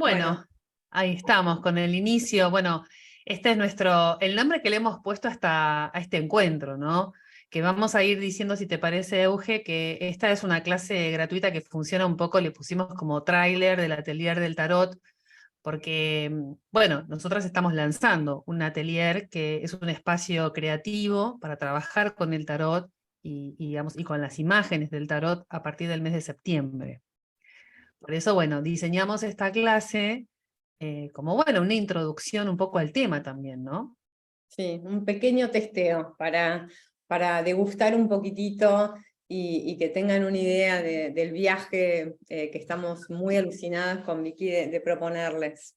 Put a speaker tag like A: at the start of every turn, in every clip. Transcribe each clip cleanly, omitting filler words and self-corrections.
A: Bueno,
B: Bueno, ahí estamos con el inicio. Bueno, este es el nombre que le hemos puesto a este encuentro, ¿no? Que vamos a ir diciendo, si te parece, Euge, que esta es una clase gratuita que funciona un poco, le pusimos como tráiler del atelier del tarot, porque, bueno, nosotras estamos lanzando un atelier que es un espacio creativo para trabajar con el tarot digamos, y con las imágenes del tarot a partir del mes de septiembre. Por eso, bueno, diseñamos esta clase como, bueno, una introducción un poco al tema también, ¿no?
A: sí, un pequeño testeo para degustar un poquitito y que tengan una idea del viaje que estamos muy alucinadas con Vicky de proponerles.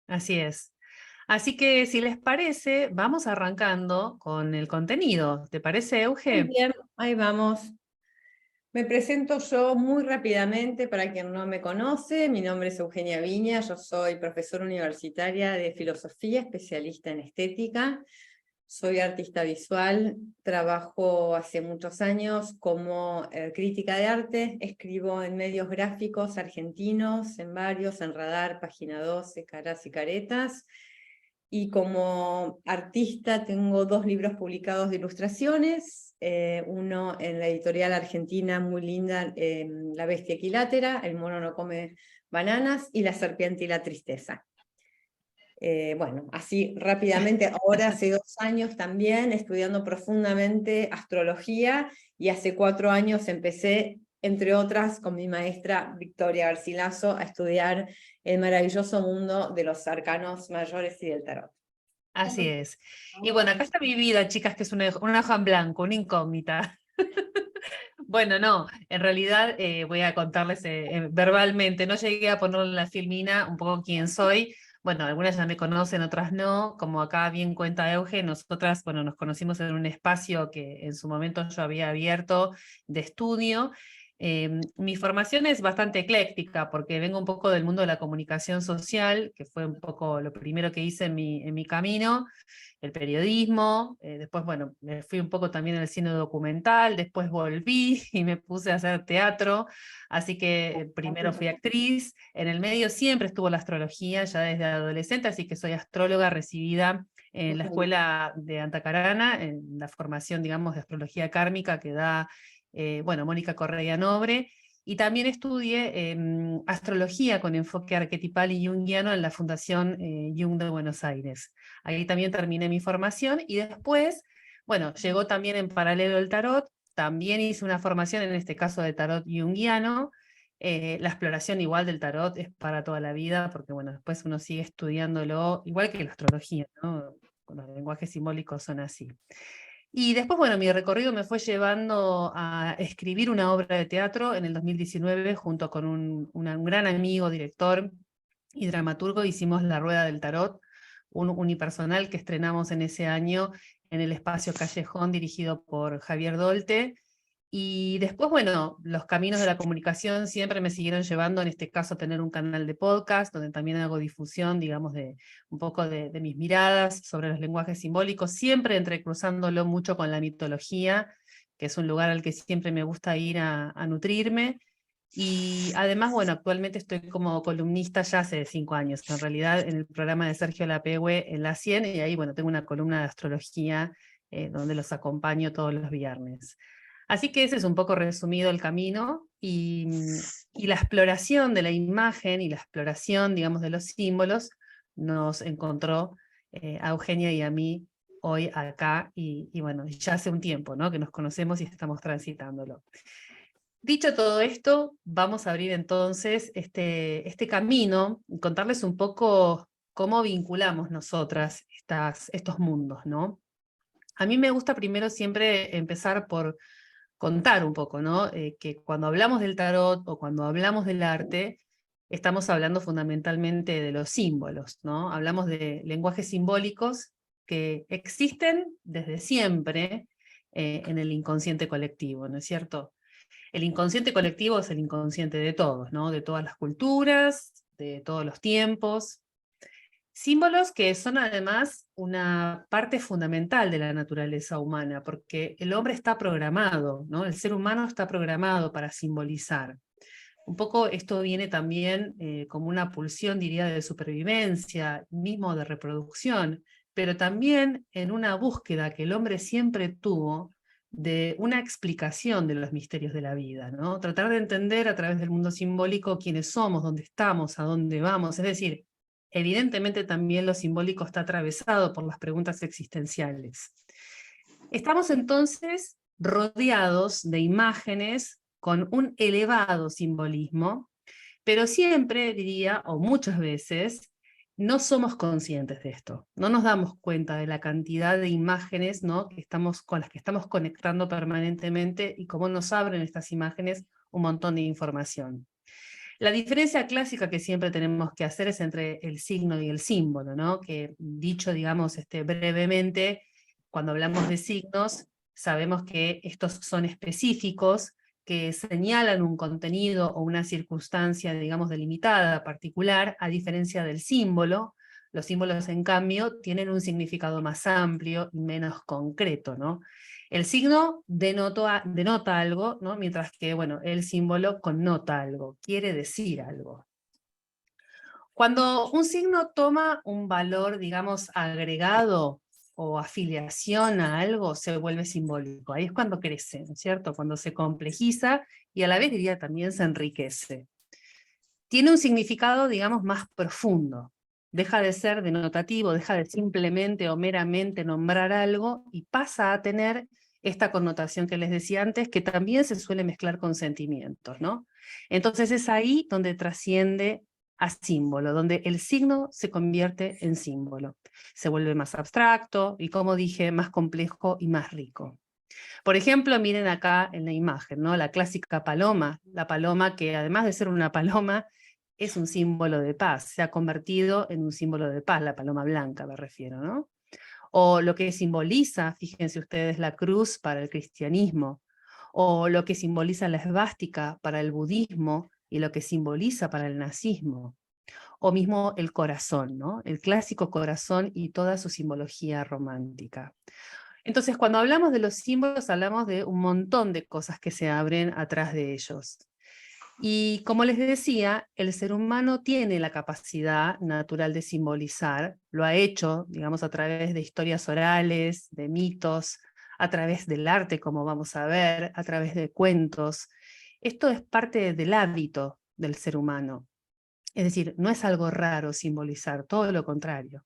B: Así es. Así que, si les parece, vamos arrancando con el contenido. ¿Te parece,
A: Muy
B: Euge?
A: bien, ahí vamos. Me presento yo muy rápidamente para quien no me conoce. Mi nombre es Eugenia Viña, yo soy profesora universitaria de filosofía, especialista en estética. Soy artista visual, trabajo hace muchos años como crítica de arte, escribo en medios gráficos argentinos, en varios, en Radar, Página 12, Caras y Caretas. Y como artista tengo 2 libros publicados de ilustraciones, uno en la editorial argentina muy linda, La bestia equilátera, El mono no come bananas, y La serpiente y la tristeza. Bueno, así rápidamente, ahora hace 2 años también estudiando profundamente astrología, y hace 4 años empecé, entre otras, con mi maestra Victoria Garcilaso, a estudiar el maravilloso mundo de los arcanos mayores y del tarot.
B: Así es. Y bueno, acá está mi vida, chicas, que es una hoja en blanco, una incógnita. Bueno, no, en realidad voy a contarles verbalmente, no llegué a ponerle en la filmina un poco quién soy. Bueno, algunas ya me conocen, otras no. Como acá bien cuenta Euge, nosotras, bueno, nos conocimos en un espacio que en su momento yo había abierto de estudio. Mi formación es bastante ecléctica porque vengo un poco del mundo de la comunicación social, que fue un poco lo primero que hice en mi camino, el periodismo, después, bueno, me fui un poco también al cine documental, después volví y me puse a hacer teatro, así que primero fui actriz, en el medio siempre estuvo la astrología, ya desde adolescente, así que soy astróloga recibida en la escuela de Antacarana, en la formación, digamos, de astrología kármica que da, bueno, Mónica Correa Nobre, y también estudié astrología con enfoque arquetipal y junguiano en la Fundación Jung de Buenos Aires. Ahí también terminé mi formación y después, bueno, llegó también en paralelo el tarot, también hice una formación, en este caso de tarot junguiano. La exploración igual del tarot es para toda la vida, porque bueno, después uno sigue estudiándolo, igual que la astrología, ¿no? Los lenguajes simbólicos son así. Y después, bueno, mi recorrido me fue llevando a escribir una obra de teatro en el 2019 junto con un gran amigo, director y dramaturgo. Hicimos La Rueda del Tarot, un unipersonal que estrenamos en ese año en el espacio Callejón, dirigido por Javier Dolte. Y después, bueno, los caminos de la comunicación siempre me siguieron llevando, en este caso, a tener un canal de podcast, donde también hago difusión, digamos, de un poco de mis miradas sobre los lenguajes simbólicos, siempre entrecruzándolo mucho con la mitología, que es un lugar al que siempre me gusta ir a nutrirme. Y además, bueno, actualmente estoy como columnista ya hace 5 años, en realidad, en el programa de Sergio Lapehue en La 100, y ahí, bueno, tengo una columna de astrología donde los acompaño todos los viernes. Así que ese es un poco resumido el camino, y la exploración de la imagen y la exploración, digamos, de los símbolos nos encontró a Eugenia y a mí hoy acá, y bueno, ya hace un tiempo, ¿no?, que nos conocemos y estamos transitándolo. Dicho todo esto, vamos a abrir entonces este camino y contarles un poco cómo vinculamos nosotras estos mundos, ¿no? A mí me gusta primero siempre empezar por contar un poco, ¿no? Que cuando hablamos del tarot o cuando hablamos del arte, estamos hablando fundamentalmente de los símbolos, ¿no? Hablamos de lenguajes simbólicos que existen desde siempre en el inconsciente colectivo, ¿no es cierto? El inconsciente colectivo es el inconsciente de todos, ¿no? De todas las culturas, de todos los tiempos. Símbolos que son además una parte fundamental de la naturaleza humana, porque el hombre está programado, ¿no? El ser humano está programado para simbolizar. Un poco esto viene también como una pulsión, diría, de supervivencia, mismo de reproducción, pero también en una búsqueda que el hombre siempre tuvo de una explicación de los misterios de la vida, ¿no? Tratar de entender a través del mundo simbólico quiénes somos, dónde estamos, a dónde vamos. Es decir, evidentemente también lo simbólico está atravesado por las preguntas existenciales. Estamos entonces rodeados de imágenes con un elevado simbolismo, pero siempre diría, o muchas veces, no somos conscientes de esto, no nos damos cuenta de la cantidad de imágenes, ¿no?, con las que estamos conectando permanentemente y cómo nos abren estas imágenes un montón de información. La diferencia clásica que siempre tenemos que hacer es entre el signo y el símbolo, ¿no? Que dicho, digamos, brevemente, cuando hablamos de signos, sabemos que estos son específicos, que señalan un contenido o una circunstancia, digamos, delimitada, particular, a diferencia del símbolo. Los símbolos, en cambio, tienen un significado más amplio y menos concreto, ¿no? El signo denota algo, ¿no? Mientras que, bueno, el símbolo connota algo, quiere decir algo. Cuando un signo toma un valor, digamos, agregado o afiliación a algo, se vuelve simbólico. Ahí es cuando crece, ¿no es cierto? Cuando se complejiza y a la vez, diría, también se enriquece. Tiene un significado, digamos, más profundo. Deja de ser denotativo, deja de simplemente o meramente nombrar algo y pasa a tener esta connotación que les decía antes, que también se suele mezclar con sentimientos, ¿no? Entonces es ahí donde trasciende a símbolo, donde el signo se convierte en símbolo. Se vuelve más abstracto y, como dije, más complejo y más rico. Por ejemplo, miren acá en la imagen, ¿no? La clásica paloma, la paloma que además de ser una paloma, es un símbolo de paz, se ha convertido en un símbolo de paz, la paloma blanca me refiero, ¿no? O lo que simboliza, fíjense ustedes, la cruz para el cristianismo, o lo que simboliza la esvástica para el budismo y lo que simboliza para el nazismo, o mismo el corazón, ¿no? El clásico corazón y toda su simbología romántica. Entonces, cuando hablamos de los símbolos, hablamos de un montón de cosas que se abren atrás de ellos. Y como les decía, el ser humano tiene la capacidad natural de simbolizar, lo ha hecho, digamos, a través de historias orales, de mitos, a través del arte, como vamos a ver, a través de cuentos. Esto es parte del hábito del ser humano. Es decir, no es algo raro simbolizar, todo lo contrario.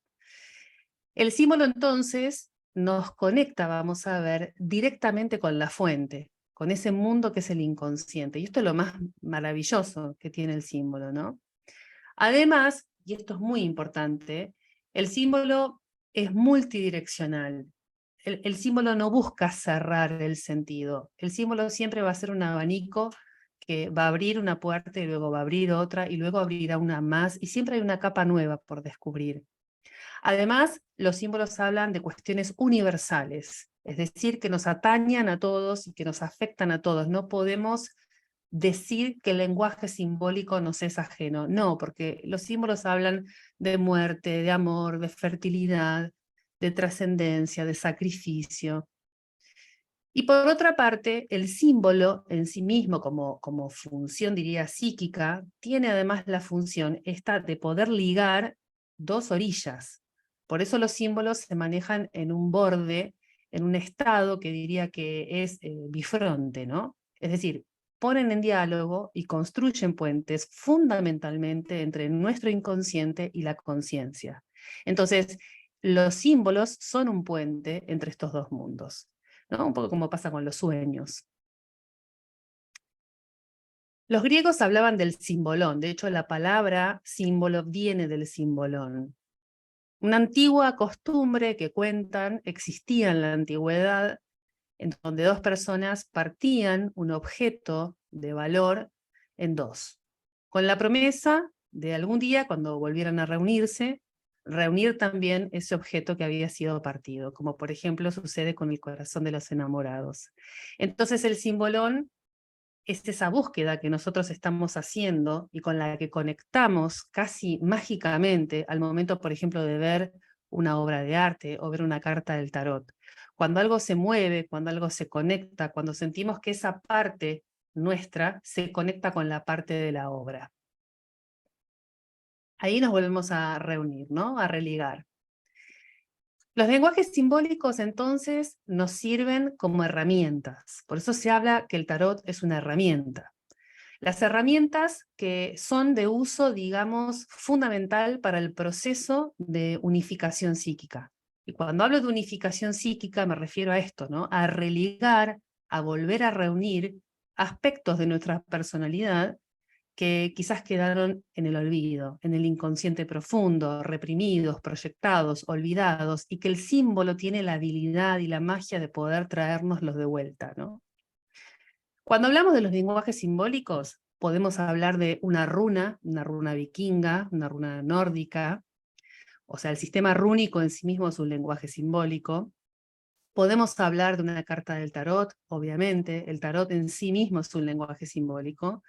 B: El símbolo entonces nos conecta, vamos a ver, directamente con la fuente, con ese mundo que es el inconsciente. Y esto es lo más maravilloso que tiene el símbolo, ¿no? Además, y esto es muy importante, el símbolo es multidireccional. El símbolo no busca cerrar el sentido. El símbolo siempre va a ser un abanico que va a abrir una puerta y luego va a abrir otra y luego abrirá una más y siempre hay una capa nueva por descubrir. Además, los símbolos hablan de cuestiones universales, es decir, que nos atañan a todos y que nos afectan a todos. No podemos decir que el lenguaje simbólico nos es ajeno, no, porque los símbolos hablan de muerte, de amor, de fertilidad, de trascendencia, de sacrificio. Y por otra parte, el símbolo en sí mismo, como función, diría, psíquica, tiene además la función esta de poder ligar dos orillas. Por eso los símbolos se manejan en un borde, en un estado que diría que es bifronte, ¿no? Es decir, ponen en diálogo y construyen puentes fundamentalmente entre nuestro inconsciente y la conciencia. Entonces, los símbolos son un puente entre estos dos mundos, ¿no? Un poco como pasa con los sueños. Los griegos hablaban del simbolón, de hecho la palabra símbolo viene del simbolón. Una antigua costumbre que cuentan existía en la antigüedad, en donde dos personas partían un objeto de valor en dos, con la promesa de algún día, cuando volvieran a reunirse, reunir también ese objeto que había sido partido, como por ejemplo sucede con el corazón de los enamorados. Entonces el simbolón es esa búsqueda que nosotros estamos haciendo y con la que conectamos casi mágicamente al momento, por ejemplo, de ver una obra de arte o ver una carta del tarot. Cuando algo se mueve, cuando algo se conecta, cuando sentimos que esa parte nuestra se conecta con la parte de la obra. Ahí nos volvemos a reunir, ¿no? A religar. Los lenguajes simbólicos entonces nos sirven como herramientas. Por eso se habla que el tarot es una herramienta. Las herramientas que son de uso, digamos, fundamental para el proceso de unificación psíquica. Y cuando hablo de unificación psíquica me refiero a esto, ¿no? A religar, a volver a reunir aspectos de nuestra personalidad que quizás quedaron en el olvido, en el inconsciente profundo, reprimidos, proyectados, olvidados, y que el símbolo tiene la habilidad y la magia de poder traérnoslos de vuelta, ¿no? Cuando hablamos de los lenguajes simbólicos, podemos hablar de una runa vikinga, una runa nórdica, o sea, el sistema rúnico en sí mismo es un lenguaje simbólico. Podemos hablar de una carta del tarot, obviamente, el tarot en sí mismo es un lenguaje simbólico.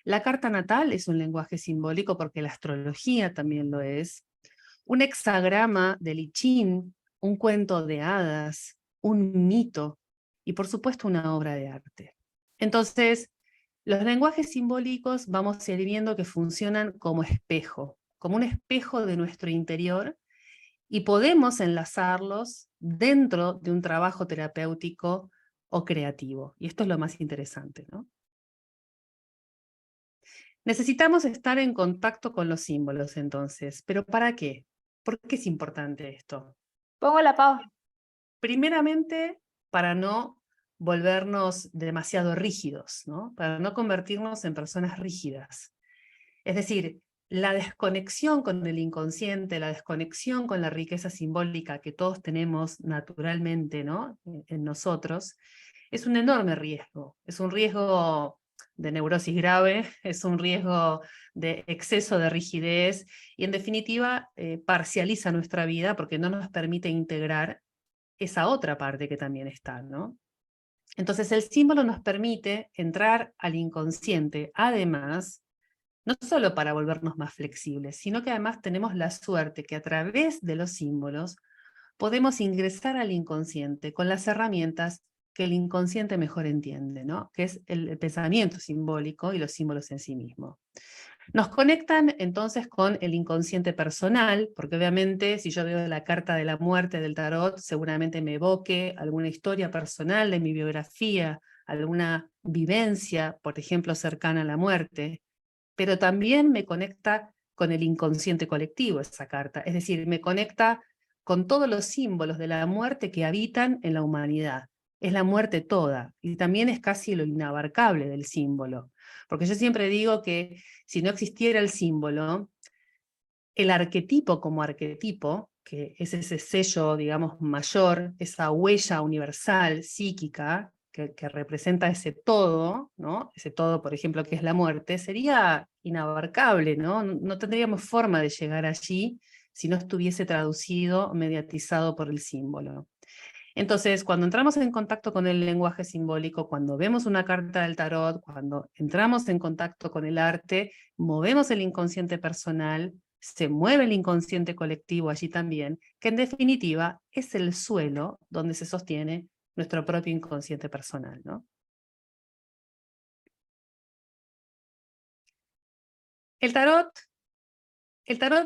B: La carta natal es un lenguaje simbólico porque la astrología también lo es. Un hexagrama de I Ching, un cuento de hadas, un mito y por supuesto una obra de arte. Entonces, los lenguajes simbólicos vamos a ir viendo que funcionan como espejo, como un espejo de nuestro interior, y podemos enlazarlos dentro de un trabajo terapéutico o creativo. Y esto es lo más interesante, ¿no? Necesitamos estar en contacto con los símbolos entonces, ¿pero para qué? ¿Por qué es importante esto?
C: Pongo la pausa.
B: Primeramente, para no volvernos demasiado rígidos, ¿no? Para no convertirnos en personas rígidas. Es decir, la desconexión con el inconsciente, la desconexión con la riqueza simbólica que todos tenemos naturalmente, ¿no? En nosotros, es un enorme riesgo. Es un riesgo de neurosis grave, es un riesgo de exceso de rigidez y en definitiva parcializa nuestra vida porque no nos permite integrar esa otra parte que también está, ¿no? Entonces el símbolo nos permite entrar al inconsciente, además, no solo para volvernos más flexibles, sino que además tenemos la suerte que a través de los símbolos podemos ingresar al inconsciente con las herramientas que el inconsciente mejor entiende, ¿no? Que es el pensamiento simbólico y los símbolos en sí mismos. Nos conectan entonces con el inconsciente personal, porque obviamente si yo veo la carta de la muerte del tarot, seguramente me evoque alguna historia personal de mi biografía, alguna vivencia, por ejemplo, cercana a la muerte, pero también me conecta con el inconsciente colectivo esa carta, es decir, me conecta con todos los símbolos de la muerte que habitan en la humanidad. Es la muerte toda, y también es casi lo inabarcable del símbolo. Porque yo siempre digo que si no existiera el símbolo, el arquetipo como arquetipo, que es ese sello, digamos, mayor, esa huella universal, psíquica, que representa ese todo, ¿no? Ese todo, por ejemplo, que es la muerte, sería inabarcable, ¿no? No tendríamos forma de llegar allí si no estuviese traducido, mediatizado por el símbolo. Entonces, cuando entramos en contacto con el lenguaje simbólico, cuando vemos una carta del tarot, cuando entramos en contacto con el arte, movemos el inconsciente personal, se mueve el inconsciente colectivo allí también, que en definitiva es el suelo donde se sostiene nuestro propio inconsciente personal, ¿no? El tarot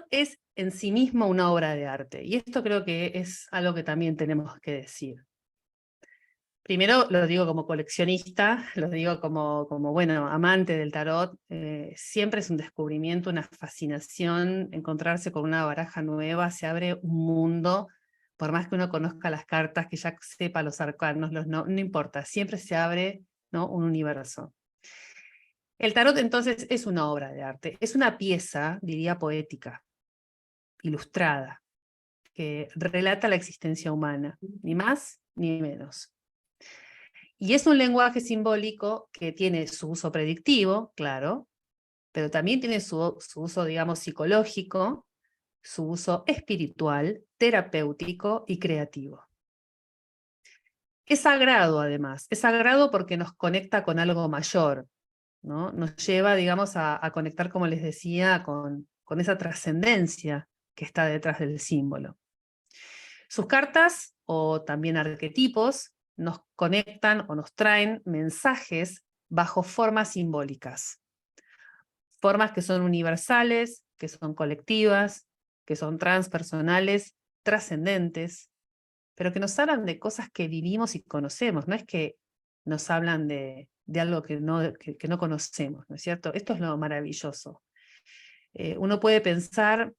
B: es en sí mismo una obra de arte, y esto creo que es algo que también tenemos que decir. Primero lo digo como coleccionista, lo digo como bueno, amante del tarot, siempre es un descubrimiento, una fascinación, encontrarse con una baraja nueva, se abre un mundo, por más que uno conozca las cartas, que ya sepa los arcanos, no importa, siempre se abre, ¿no?, un universo. El tarot entonces es una obra de arte, es una pieza, diría, poética, ilustrada, que relata la existencia humana, ni más ni menos. Y es un lenguaje simbólico que tiene su uso predictivo, claro, pero también tiene su uso, digamos, psicológico, su uso espiritual, terapéutico y creativo. Es sagrado, además, es sagrado porque nos conecta con algo mayor, ¿no? Nos lleva, digamos, a conectar, como les decía, con esa trascendencia que está detrás del símbolo. Sus cartas, o también arquetipos, nos conectan o nos traen mensajes bajo formas simbólicas. Formas que son universales, que son colectivas, que son transpersonales, trascendentes, pero que nos hablan de cosas que vivimos y conocemos, no es que nos hablan de algo que no conocemos, ¿no es cierto? Esto es lo maravilloso. Uno puede pensar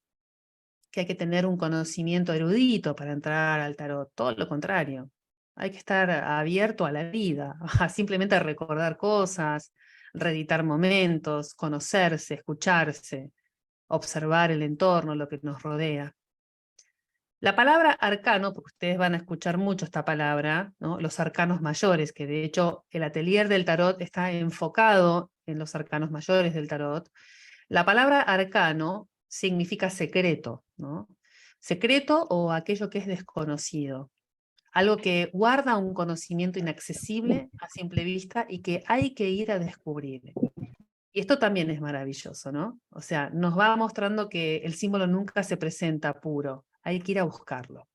B: que hay que tener un conocimiento erudito para entrar al tarot, todo lo contrario. Hay que estar abierto a la vida, a simplemente recordar cosas, reeditar momentos, conocerse, escucharse, observar el entorno, lo que nos rodea. La palabra arcano, porque ustedes van a escuchar mucho esta palabra, ¿no? Los arcanos mayores, que de hecho el atelier del tarot está enfocado en los arcanos mayores del tarot. La palabra arcano significa secreto, ¿no? Secreto o aquello que es desconocido. Algo que guarda un conocimiento inaccesible a simple vista y que hay que ir a descubrir. Y esto también es maravilloso, ¿no? O sea, nos va mostrando que el símbolo nunca se presenta puro, hay que ir a buscarlo.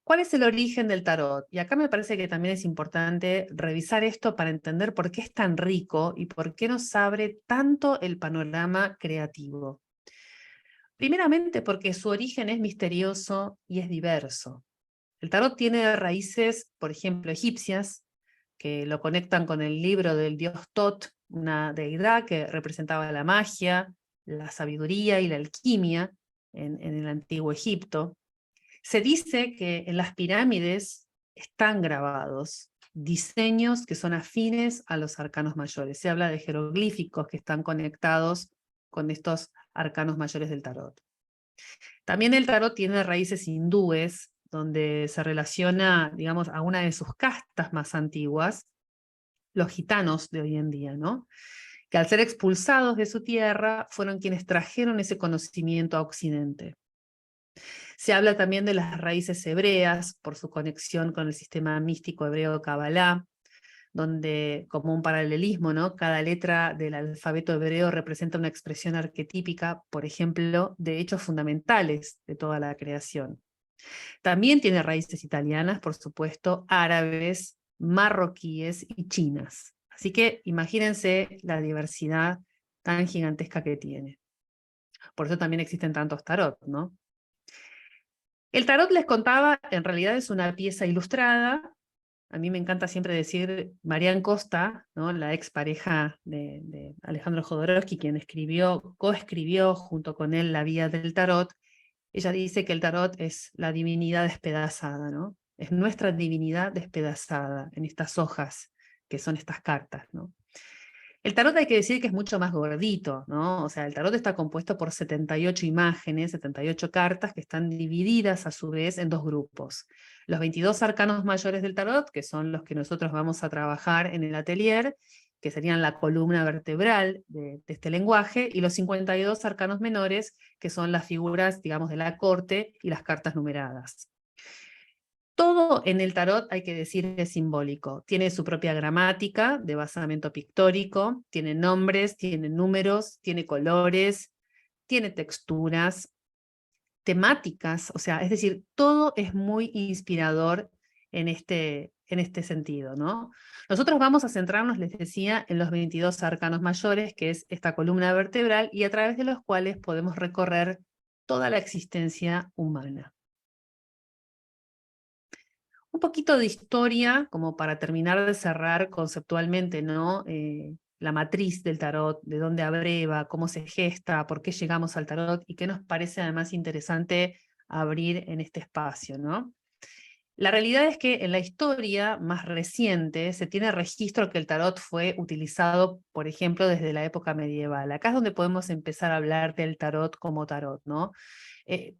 B: ¿Cuál es el origen del tarot? Y acá me parece que también es importante revisar esto para entender por qué es tan rico y por qué nos abre tanto el panorama creativo. Primeramente porque su origen es misterioso y es diverso. El tarot tiene raíces, por ejemplo, egipcias, que lo conectan con el libro del dios Tot, una deidad que representaba la magia, la sabiduría y la alquimia en el antiguo Egipto. Se dice que en las pirámides están grabados diseños que son afines a los arcanos mayores. Se habla de jeroglíficos que están conectados con estos arcanos mayores del tarot. También el tarot tiene raíces hindúes, donde se relaciona, digamos, a una de sus castas más antiguas, los gitanos de hoy en día, ¿no? Que al ser expulsados de su tierra, fueron quienes trajeron ese conocimiento a Occidente. Se habla también de las raíces hebreas, por su conexión con el sistema místico hebreo Kabbalah, donde, como un paralelismo, ¿no? Cada letra del alfabeto hebreo representa una expresión arquetípica, por ejemplo, de hechos fundamentales de toda la creación. También tiene raíces italianas, por supuesto, árabes, marroquíes y chinas. Así que imagínense la diversidad tan gigantesca que tiene. Por eso también existen tantos tarot, ¿no? El tarot, les contaba, en realidad es una pieza ilustrada. A mí me encanta siempre decir Marián Costa, ¿no? La expareja de Alejandro Jodorowsky, quien coescribió junto con él La Vía del Tarot. Ella dice que el tarot es la divinidad despedazada, ¿no? Es nuestra divinidad despedazada en estas hojas, que son estas cartas, ¿no? El tarot hay que decir que es mucho más gordito, ¿no? O sea, el tarot está compuesto por 78 imágenes, 78 cartas que están divididas a su vez en dos grupos. Los 22 arcanos mayores del tarot, que son los que nosotros vamos a trabajar en el atelier, que serían la columna vertebral de este lenguaje, y los 52 arcanos menores, que son las figuras, digamos, de la corte y las cartas numeradas. Todo en el tarot, hay que decir, es simbólico. Tiene su propia gramática de basamento pictórico, tiene nombres, tiene números, tiene colores, tiene texturas, temáticas, o sea, es decir, todo es muy inspirador en este sentido, ¿no? Nosotros vamos a centrarnos, les decía, en los 22 arcanos mayores, que es esta columna vertebral, y a través de los cuales podemos recorrer toda la existencia humana. Un poquito de historia, como para terminar de cerrar conceptualmente, ¿no? La matriz del tarot, de dónde abreva, cómo se gesta, por qué llegamos al tarot, y qué nos parece además interesante abrir en este espacio, ¿no? La realidad es que en la historia más reciente se tiene registro que el tarot fue utilizado, por ejemplo, desde la época medieval. Acá es donde podemos empezar a hablar del tarot como tarot, ¿no?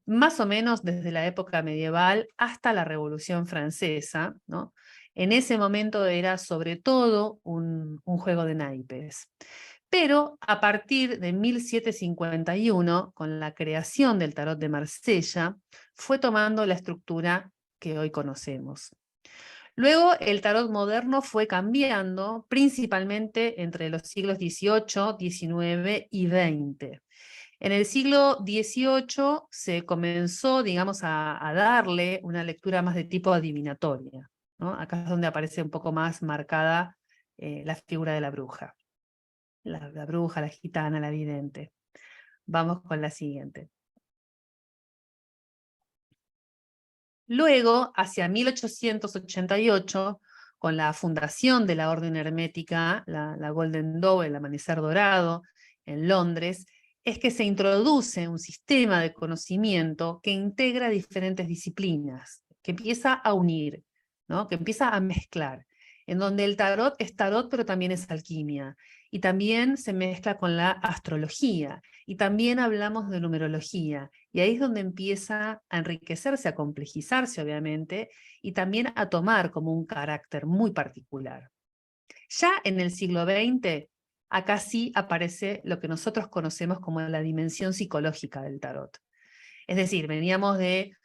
B: Más o menos desde la época medieval hasta la Revolución Francesa, ¿no? En ese momento era sobre todo un juego de naipes. Pero a partir de 1751, con la creación del tarot de Marsella, fue tomando la estructura que hoy conocemos. Luego el tarot moderno fue cambiando, principalmente entre los siglos XVIII, XIX y XX. En el siglo XVIII se comenzó, digamos, a darle una lectura más de tipo adivinatoria, ¿no? Acá es donde aparece un poco más marcada la figura de la bruja. La bruja, la gitana, la vidente. Vamos con la siguiente. Luego, hacia 1888, con la fundación de la Orden Hermética, la Golden Dawn, el Amanecer Dorado, en Londres, es que se introduce un sistema de conocimiento que integra diferentes disciplinas, que empieza a unir, ¿no? Que empieza a mezclar, en donde el tarot es tarot, pero también es alquimia, y también se mezcla con la astrología, y también hablamos de numerología, y ahí es donde empieza a enriquecerse, a complejizarse obviamente, y también a tomar como un carácter muy particular. Ya en el siglo XX, acá sí aparece lo que nosotros conocemos como la dimensión psicológica del tarot. Es decir, veníamos de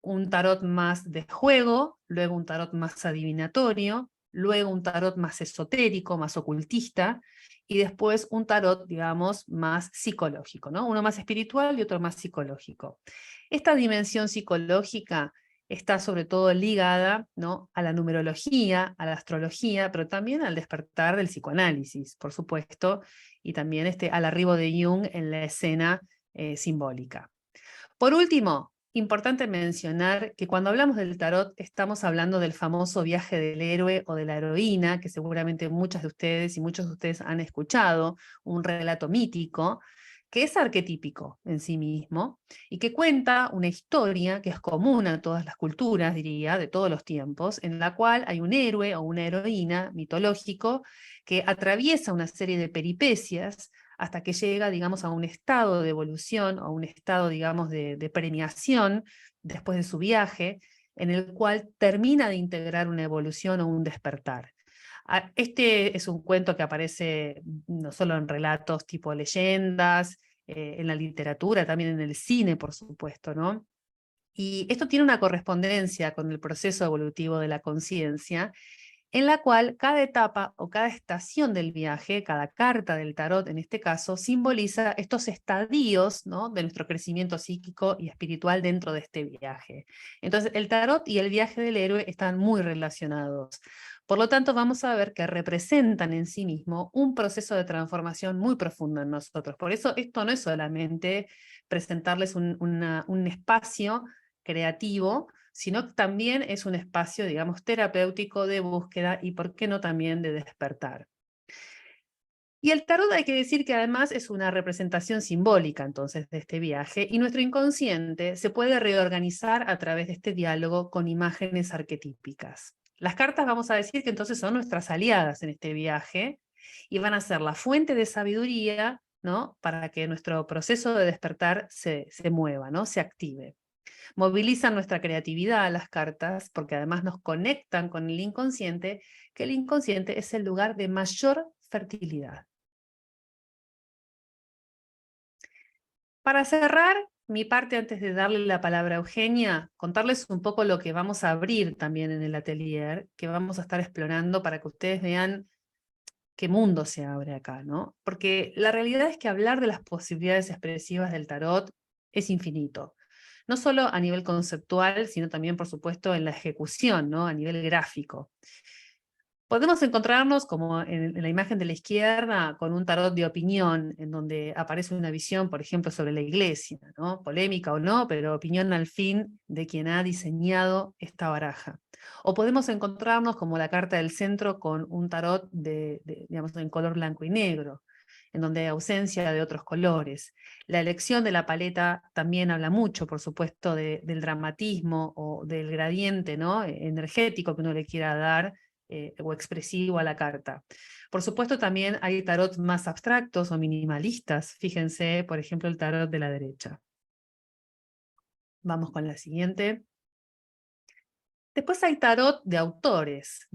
B: un tarot más de juego, luego un tarot más adivinatorio, luego un tarot más esotérico, más ocultista, y después un tarot, digamos, más psicológico, ¿no? Uno más espiritual y otro más psicológico. Esta dimensión psicológica está sobre todo ligada, ¿no?, a la numerología, a la astrología, pero también al despertar del psicoanálisis, por supuesto, y también al arribo de Jung en la escena simbólica. Por último, importante mencionar que cuando hablamos del tarot estamos hablando del famoso viaje del héroe o de la heroína, que seguramente muchas de ustedes y muchos de ustedes han escuchado, un relato mítico, que es arquetípico en sí mismo, y que cuenta una historia que es común a todas las culturas, diría, de todos los tiempos, en la cual hay un héroe o una heroína mitológico que atraviesa una serie de peripecias hasta que llega, digamos, a un estado de evolución, o un estado, digamos, de premiación después de su viaje, en el cual termina de integrar una evolución o un despertar. Este es un cuento que aparece no solo en relatos tipo leyendas, en la literatura, también en el cine, por supuesto, ¿no? Y esto tiene una correspondencia con el proceso evolutivo de la conciencia, en la cual cada etapa o cada estación del viaje, cada carta del tarot en este caso, simboliza estos estadios, ¿no?, de nuestro crecimiento psíquico y espiritual dentro de este viaje. Entonces el tarot y el viaje del héroe están muy relacionados. Por lo tanto, vamos a ver que representan en sí mismo un proceso de transformación muy profundo en nosotros. Por eso esto no es solamente presentarles un espacio creativo, sino que también es un espacio, digamos, terapéutico de búsqueda y, por qué no, también de despertar. Y el tarot, hay que decir que además es una representación simbólica entonces de este viaje, y nuestro inconsciente se puede reorganizar a través de este diálogo con imágenes arquetípicas. Las cartas, vamos a decir que entonces son nuestras aliadas en este viaje, y van a ser la fuente de sabiduría, ¿no?, para que nuestro proceso de despertar se mueva, ¿no?, se active. Movilizan nuestra creatividad a las cartas, porque además nos conectan con el inconsciente, que el inconsciente es el lugar de mayor fertilidad. Para cerrar mi parte, antes de darle la palabra a Eugenia, contarles un poco lo que vamos a abrir también en el atelier, que vamos a estar explorando para que ustedes vean qué mundo se abre acá, ¿no? Porque la realidad es que hablar de las posibilidades expresivas del tarot es infinito. No solo a nivel conceptual, sino también, por supuesto, en la ejecución, ¿no?, a nivel gráfico. Podemos encontrarnos, como en la imagen de la izquierda, con un tarot de opinión, en donde aparece una visión, por ejemplo, sobre la iglesia, ¿no?, polémica o no, pero opinión al fin de quien ha diseñado esta baraja. O podemos encontrarnos, como la carta del centro, con un tarot digamos, en color blanco y negro, en donde hay ausencia de otros colores. La elección de la paleta también habla mucho, por supuesto, del dramatismo o del gradiente, ¿no?, energético que uno le quiera dar, o expresivo a la carta. Por supuesto, también hay tarot más abstractos o minimalistas. Fíjense, por ejemplo, el tarot de la derecha. Vamos con la siguiente. Después hay tarot de autores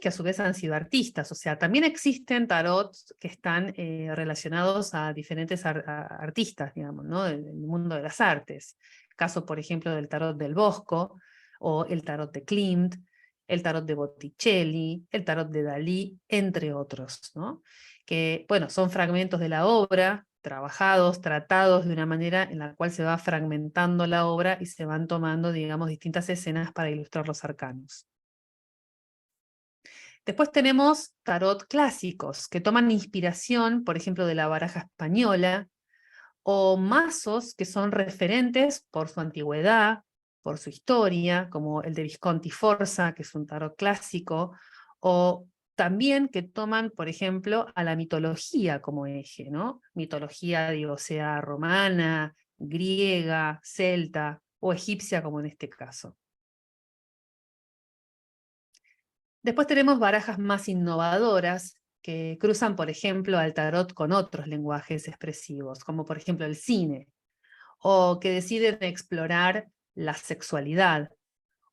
B: que a su vez han sido artistas, o sea, también existen tarots que están relacionados a diferentes artistas, digamos, ¿no?, del mundo de las artes. Caso, por ejemplo, del tarot del Bosco, o el tarot de Klimt, el tarot de Botticelli, el tarot de Dalí, entre otros, ¿no?, que, bueno, son fragmentos de la obra, trabajados, tratados de una manera en la cual se va fragmentando la obra y se van tomando, digamos, distintas escenas para ilustrar los arcanos. Después tenemos tarot clásicos, que toman inspiración, por ejemplo, de la baraja española, o mazos que son referentes por su antigüedad, por su historia, como el de Visconti Forza, que es un tarot clásico, o también que toman, por ejemplo, a la mitología como eje, ¿no? Mitología, digo, sea romana, griega, celta o egipcia, como en este caso. Después tenemos barajas más innovadoras, que cruzan, por ejemplo, al tarot con otros lenguajes expresivos, como por ejemplo el cine, o que deciden explorar la sexualidad,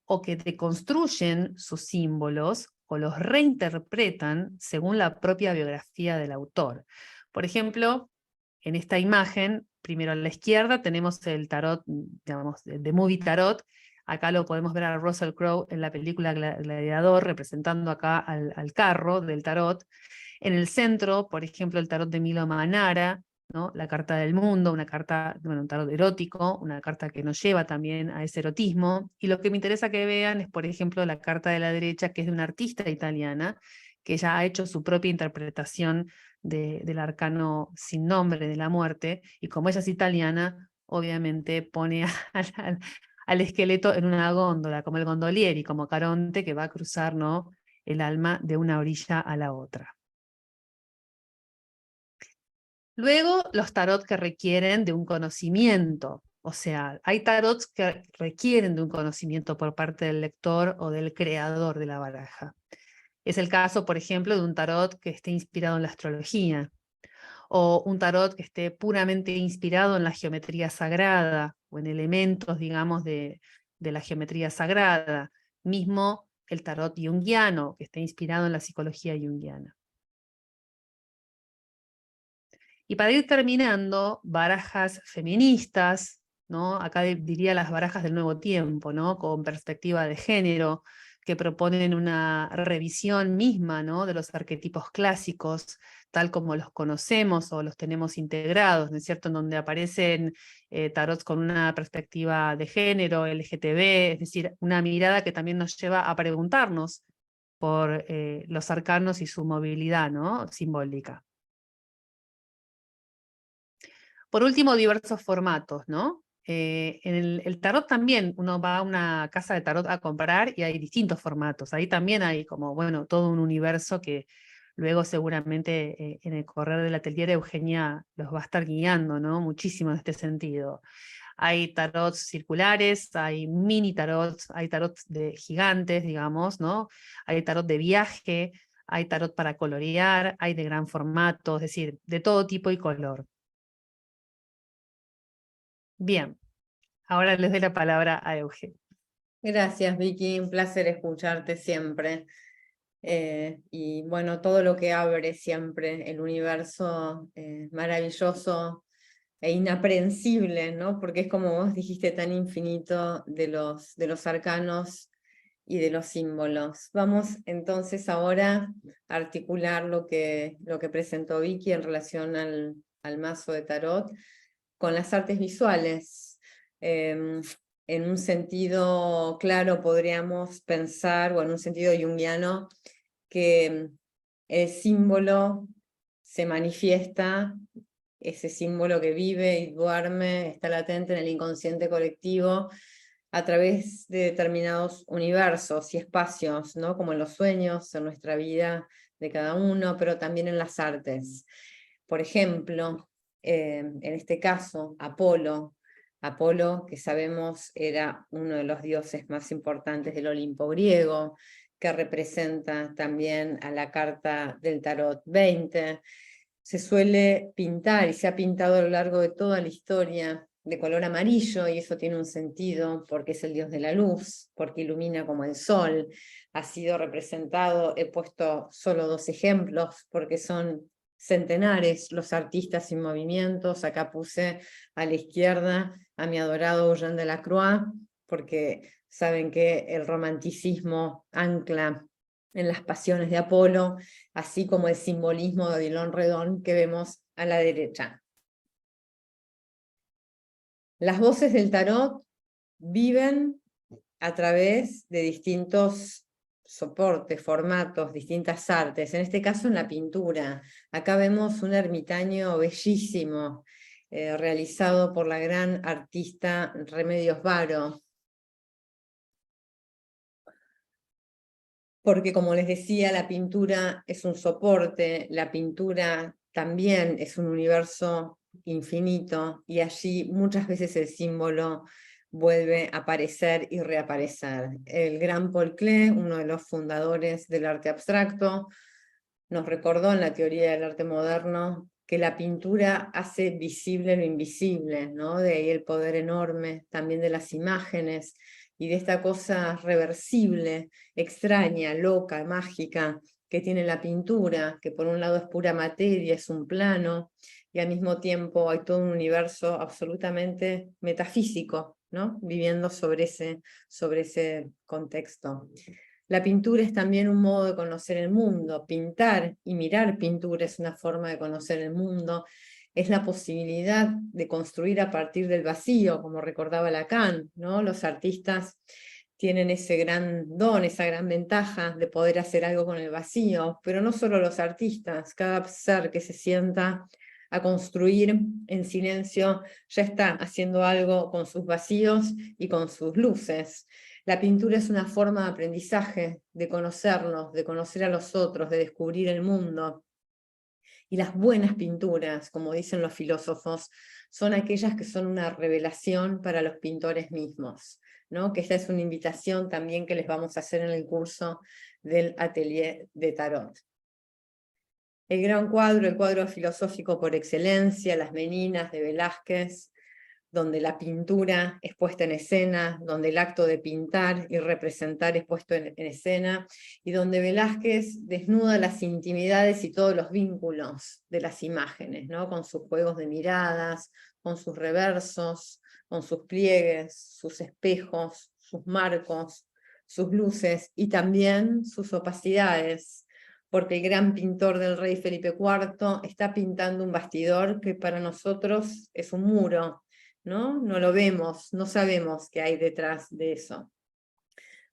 B: o que deconstruyen sus símbolos o los reinterpretan según la propia biografía del autor. Por ejemplo, en esta imagen, primero a la izquierda tenemos el tarot, digamos, de Movie Tarot. Acá lo podemos ver a Russell Crowe en la película Gladiador, representando acá al carro del tarot. En el centro, por ejemplo, el tarot de Milo Manara, ¿no? La carta del mundo, una carta, bueno, un tarot erótico, una carta que nos lleva también a ese erotismo. Y lo que me interesa que vean es, por ejemplo, la carta de la derecha, que es de una artista italiana, que ya ha hecho su propia interpretación del arcano sin nombre de la muerte, y como ella es italiana, obviamente pone al esqueleto en una góndola, como el gondolieri, como Caronte, que va a cruzar, ¿no?, el alma de una orilla a la otra. Luego, los tarot que requieren de un conocimiento. O sea, hay tarots que requieren de un conocimiento por parte del lector o del creador de la baraja. Es el caso, por ejemplo, de un tarot que esté inspirado en la astrología, o un tarot que esté puramente inspirado en la geometría sagrada, o en elementos, digamos, de la geometría sagrada. Mismo el tarot junguiano, que esté inspirado en la psicología junguiana. Y para ir terminando, barajas feministas, ¿no? Acá diría las barajas del nuevo tiempo, ¿no?, con perspectiva de género, que proponen una revisión misma, ¿no?, de los arquetipos clásicos, tal como los conocemos o los tenemos integrados, ¿no es cierto?, en donde aparecen tarots con una perspectiva de género, LGTB, es decir, una mirada que también nos lleva a preguntarnos por los arcanos y su movilidad, ¿no?, simbólica. Por último, diversos formatos, ¿no? En el tarot también uno va a una casa de tarot a comprar y hay distintos formatos. Ahí también hay como, bueno, todo un universo que luego seguramente en el correr del atelier Eugenia los va a estar guiando, ¿no? Muchísimo en este sentido. Hay tarots circulares, hay mini tarots, hay tarots de gigantes, digamos, ¿no? Hay tarot de viaje, hay tarot para colorear, hay de gran formato, es decir, de todo tipo y color. Bien, ahora les doy la palabra a Euge.
A: Gracias, Vicky, un placer escucharte siempre. Y bueno, todo lo que abre siempre el universo maravilloso e inaprehensible, ¿no? Porque es como vos dijiste, tan infinito de los arcanos y de los símbolos. Vamos entonces ahora a articular lo que presentó Vicky en relación al mazo de tarot con las artes visuales. En un sentido claro podríamos pensar, o en un sentido junguiano, que el símbolo se manifiesta, ese símbolo que vive y duerme, está latente en el inconsciente colectivo a través de determinados universos y espacios, ¿no? Como en los sueños, en nuestra vida de cada uno, pero también en las artes. Por ejemplo, en este caso, Apolo, que sabemos era uno de los dioses más importantes del Olimpo griego, que representa también a la carta del tarot 20, se suele pintar y se ha pintado a lo largo de toda la historia de color amarillo, y eso tiene un sentido porque es el dios de la luz, porque ilumina como el sol. Ha sido representado, he puesto solo 2 ejemplos porque son centenares los artistas en movimientos. Acá puse a la izquierda a mi adorado Eugène Delacroix, porque saben que el romanticismo ancla en las pasiones de Apolo, así como el simbolismo de Odilon Redon que vemos a la derecha. Las voces del tarot viven a través de distintos soportes, formatos, distintas artes, en este caso en la pintura. Acá vemos un ermitaño bellísimo, realizado por la gran artista Remedios Varo. Porque como les decía, la pintura es un soporte, la pintura también es un universo infinito, y allí muchas veces el símbolo vuelve a aparecer y reaparecer. El gran Paul Klee, uno de los fundadores del arte abstracto, nos recordó en la teoría del arte moderno que la pintura hace visible lo invisible, ¿no? De ahí el poder enorme también de las imágenes, y de esta cosa reversible, extraña, loca, mágica, que tiene la pintura, que por un lado es pura materia, es un plano, y al mismo tiempo hay todo un universo absolutamente metafísico, ¿no? Viviendo sobre ese contexto. La pintura es también un modo de conocer el mundo. Pintar y mirar pintura es una forma de conocer el mundo. Es la posibilidad de construir a partir del vacío, como recordaba Lacan, ¿no? Los artistas tienen ese gran don, esa gran ventaja de poder hacer algo con el vacío, pero no solo los artistas, cada ser que se sienta a construir en silencio ya está haciendo algo con sus vacíos y con sus luces. La pintura es una forma de aprendizaje, de conocernos, de conocer a los otros, de descubrir el mundo. Y las buenas pinturas, como dicen los filósofos, son aquellas que son una revelación para los pintores mismos, ¿no? Que esta es una invitación también que les vamos a hacer en el curso del Atelier de Tarot. El gran cuadro, el cuadro filosófico por excelencia, Las Meninas de Velázquez, donde la pintura es puesta en escena, donde el acto de pintar y representar es puesto en escena, y donde Velázquez desnuda las intimidades y todos los vínculos de las imágenes, ¿no? Con sus juegos de miradas, con sus reversos, con sus pliegues, sus espejos, sus marcos, sus luces y también sus opacidades, porque el gran pintor del rey Felipe IV está pintando un bastidor que para nosotros es un muro, ¿no? No lo vemos, no sabemos qué hay detrás de eso.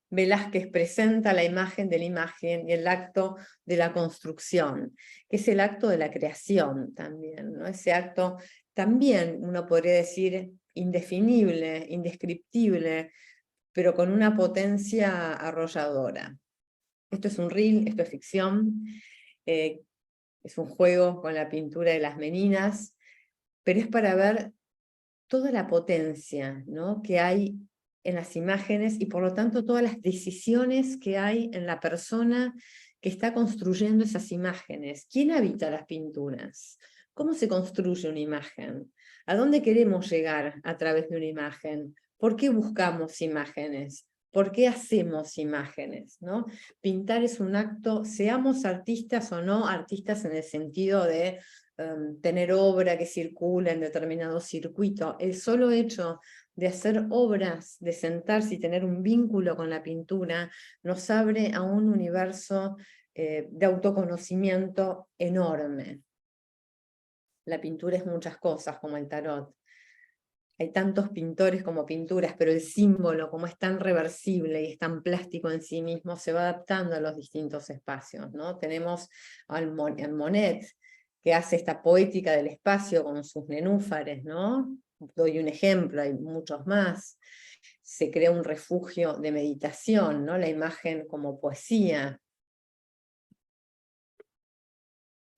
A: Velázquez presenta la imagen de la imagen y el acto de la construcción, que es el acto de la creación también, ¿no? Ese acto también, uno podría decir, indefinible, indescriptible, pero con una potencia arrolladora. Esto es un reel, esto es ficción, es un juego con la pintura de Las Meninas, pero es para ver toda la potencia, ¿no? Que hay en las imágenes y por lo tanto todas las decisiones que hay en la persona que está construyendo esas imágenes. ¿Quién habita las pinturas? ¿Cómo se construye una imagen? ¿A dónde queremos llegar a través de una imagen? ¿Por qué buscamos imágenes? ¿Por qué hacemos imágenes? ¿No? Pintar es un acto, seamos artistas o no artistas en el sentido de tener obra que circula en determinado circuito. El solo hecho de hacer obras, de sentarse y tener un vínculo con la pintura, nos abre a un universo de autoconocimiento enorme. La pintura es muchas cosas, como el tarot. Hay tantos pintores como pinturas, pero el símbolo, como es tan reversible y es tan plástico en sí mismo, se va adaptando a los distintos espacios, ¿no? Tenemos a Monet, que hace esta poética del espacio con sus nenúfares, ¿no? Doy un ejemplo, hay muchos más. Se crea un refugio de meditación, ¿no? La imagen como poesía.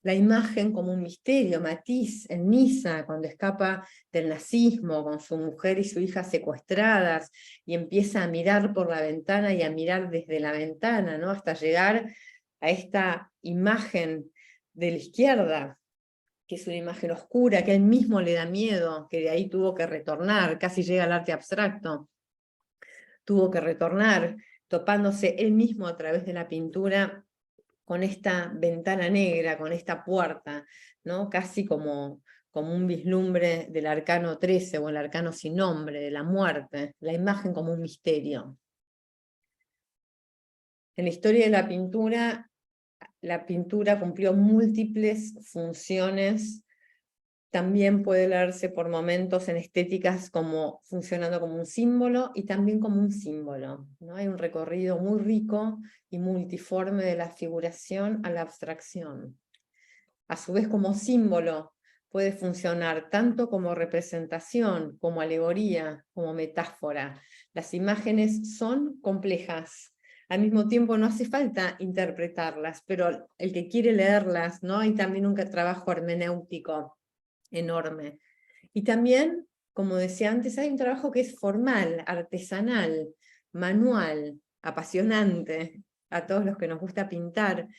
A: La imagen como un misterio, Matisse en Niza, cuando escapa del nazismo con su mujer y su hija secuestradas, y empieza a mirar por la ventana y a mirar desde la ventana, ¿no? Hasta llegar a esta imagen de la izquierda, que es una imagen oscura, que a él mismo le da miedo, que de ahí tuvo que retornar, casi llega al arte abstracto, tuvo que retornar, topándose él mismo a través de la pintura con esta ventana negra, con esta puerta, ¿no? Casi como un vislumbre del arcano 13 o el arcano sin nombre, de la muerte, la imagen como un misterio. En la historia de la pintura cumplió múltiples funciones, También puede leerse por momentos en estéticas como funcionando como un símbolo y también como un símbolo, ¿no? Hay un recorrido muy rico y multiforme de la figuración a la abstracción. A su vez, como símbolo, puede funcionar tanto como representación, como alegoría, como metáfora. Las imágenes son complejas. Al mismo tiempo no hace falta interpretarlas, pero el que quiere leerlas, ¿no? Hay también un trabajo hermenéutico enorme. Y también, como decía antes, hay un trabajo que es formal, artesanal, manual, apasionante, a todos los que nos gusta pintar,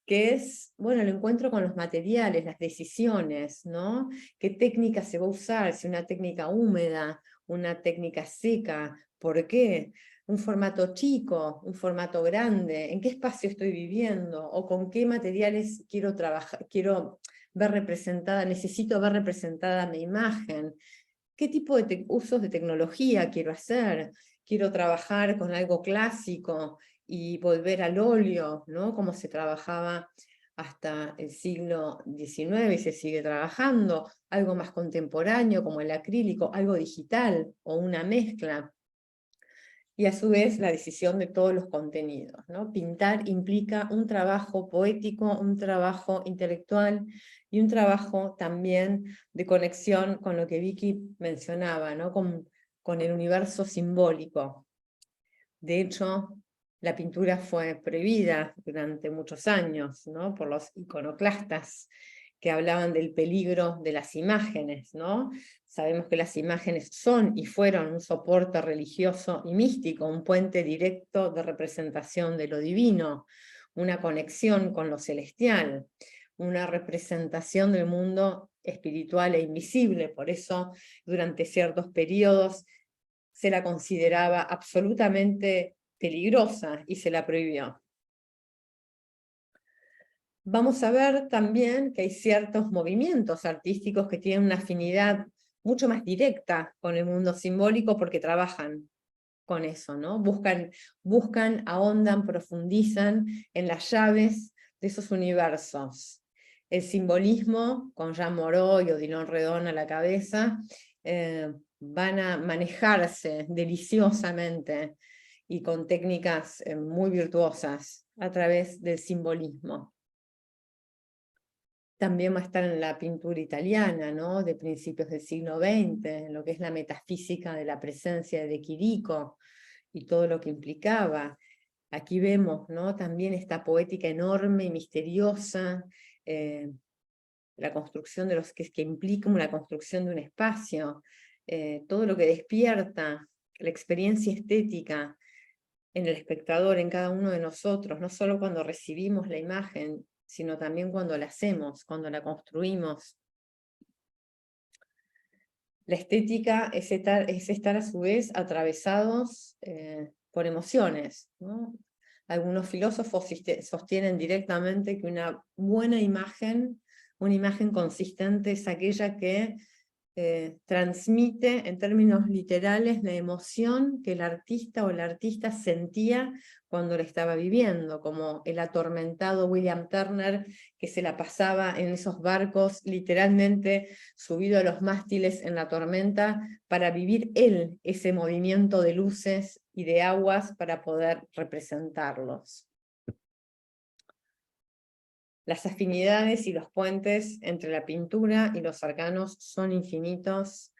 A: que es, bueno, el encuentro con los materiales, las decisiones, ¿no? ¿Qué técnica se va a usar? Si una técnica húmeda, una técnica seca, ¿por qué? Un formato chico, un formato grande, ¿en qué espacio estoy viviendo? ¿O con qué materiales quiero trabajar, quiero ver representada, necesito ver representada mi imagen? ¿Qué tipo de usos de tecnología quiero hacer? ¿Quiero trabajar con algo clásico y volver al óleo, ¿no? Como se trabajaba hasta el siglo XIX y se sigue trabajando? Algo más contemporáneo como el acrílico, algo digital o una mezcla. Y a su vez la decisión de todos los contenidos, ¿no? Pintar implica un trabajo poético, un trabajo intelectual y un trabajo también de conexión con lo que Vicky mencionaba, ¿no? Con el universo simbólico. De hecho, la pintura fue prohibida durante muchos años, ¿no? Por los iconoclastas que hablaban del peligro de las imágenes, ¿no? Sabemos que las imágenes son y fueron un soporte religioso y místico, un puente directo de representación de lo divino, una conexión con lo celestial, una representación del mundo espiritual e invisible. Por eso, durante ciertos periodos, se la consideraba absolutamente peligrosa y se la prohibió. Vamos a ver también que hay ciertos movimientos artísticos que tienen una afinidad mucho más directa con el mundo simbólico porque trabajan con eso, ¿no? Buscan, ahondan, profundizan en las llaves de esos universos. El simbolismo, con Jean Moreau y Odilon Redon a la cabeza, van a manejarse deliciosamente y con técnicas muy virtuosas a través del simbolismo. También va a estar en la pintura italiana, ¿no? De principios del siglo XX, en lo que es la metafísica de la presencia de Chirico y todo lo que implicaba. Aquí vemos, ¿no? También esta poética enorme y misteriosa, la construcción de los que implica una construcción de un espacio, todo lo que despierta la experiencia estética en el espectador, en cada uno de nosotros, no solo cuando recibimos la imagen, sino también cuando la hacemos, cuando la construimos. La estética es estar a su vez atravesados por emociones, ¿no? Algunos filósofos sostienen directamente que una buena imagen, una imagen consistente es aquella que transmite en términos literales la emoción que el artista o la artista sentía cuando la estaba viviendo, como el atormentado William Turner que se la pasaba en esos barcos literalmente subido a los mástiles en la tormenta para vivir él ese movimiento de luces y de aguas para poder representarlos. Las afinidades y los puentes entre la pintura y los arcanos son infinitos.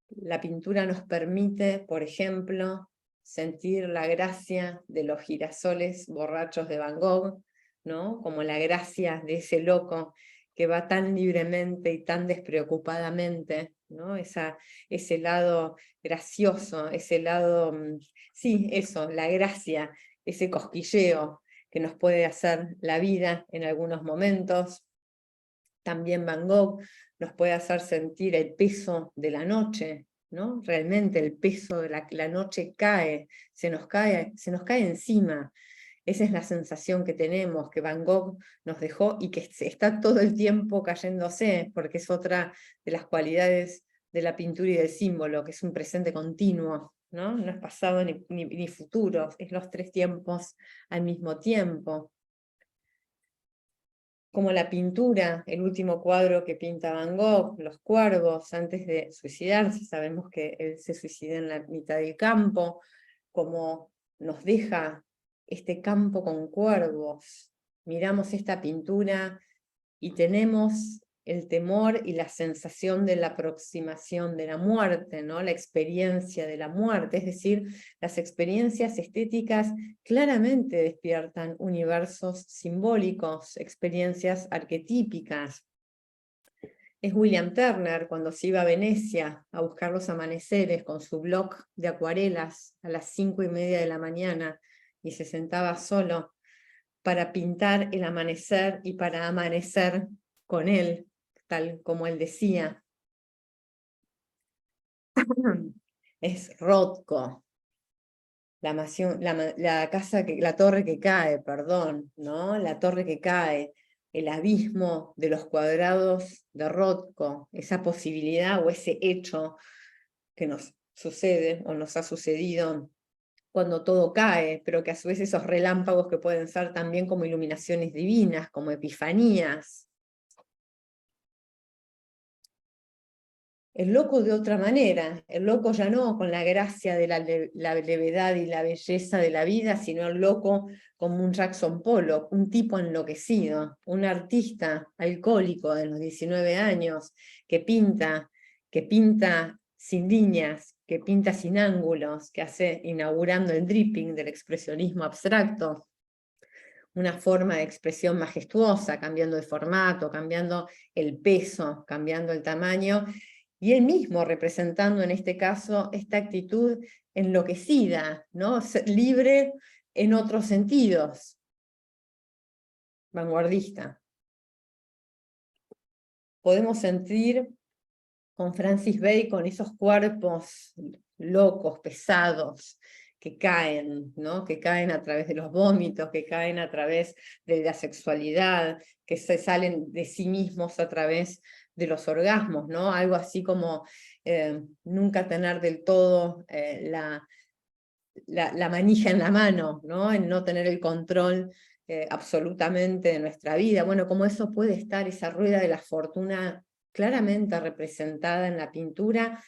A: La pintura nos permite, por ejemplo, sentir la gracia de los girasoles borrachos de Van Gogh, ¿no? Como la gracia de ese loco que va tan libremente y tan despreocupadamente, ¿no? Ese lado gracioso, ese lado, sí, eso, la gracia, ese cosquilleo que nos puede hacer la vida en algunos momentos. También Van Gogh nos puede hacer sentir el peso de la noche, ¿no? Realmente el peso de la noche se nos cae encima. Esa es la sensación que tenemos, que Van Gogh nos dejó y que está todo el tiempo cayéndose, porque es otra de las cualidades de la pintura y del símbolo, que es un presente continuo, ¿no? No es pasado ni futuro, es los tres tiempos al mismo tiempo. como la pintura, el último cuadro que pinta Van Gogh, Los Cuervos, antes de suicidarse, sabemos que él se suicida en la mitad del campo, como nos deja este campo con cuervos. Miramos esta pintura y tenemos el temor y la sensación de la aproximación de la muerte, ¿no? La experiencia de la muerte, es decir, las experiencias estéticas claramente despiertan universos simbólicos, experiencias arquetípicas. Es William Turner cuando se iba a Venecia a buscar los amaneceres con su blog de acuarelas a las 5:30 de la mañana y se sentaba solo para pintar el amanecer y para amanecer con él, tal como él decía. Es Rothko, la torre que cae, perdón, ¿no? La torre que cae, el abismo de los cuadrados de Rothko, esa posibilidad o ese hecho que nos sucede o nos ha sucedido cuando todo cae, pero que a su vez esos relámpagos que pueden ser también como iluminaciones divinas, como epifanías. El loco de otra manera, el loco ya no con la gracia de la levedad y la belleza de la vida, sino el loco como un Jackson Pollock, un tipo enloquecido, un artista alcohólico de los 19 años, que pinta sin líneas, que pinta sin ángulos, que hace inaugurando el dripping del expresionismo abstracto, una forma de expresión majestuosa, cambiando de formato, cambiando el peso, cambiando el tamaño, y él mismo representando en este caso esta actitud enloquecida, ¿no? Libre en otros sentidos, vanguardista. Podemos sentir con Francis Bacon esos cuerpos locos, pesados, que caen, ¿no? Que caen a través de los vómitos, que caen a través de la sexualidad, que se salen de sí mismos a través de los orgasmos, ¿no? Algo así como nunca tener del todo la manija en la mano, ¿no? En no tener el control absolutamente de nuestra vida. Bueno, como eso puede estar, esa rueda de la fortuna claramente representada en la pintura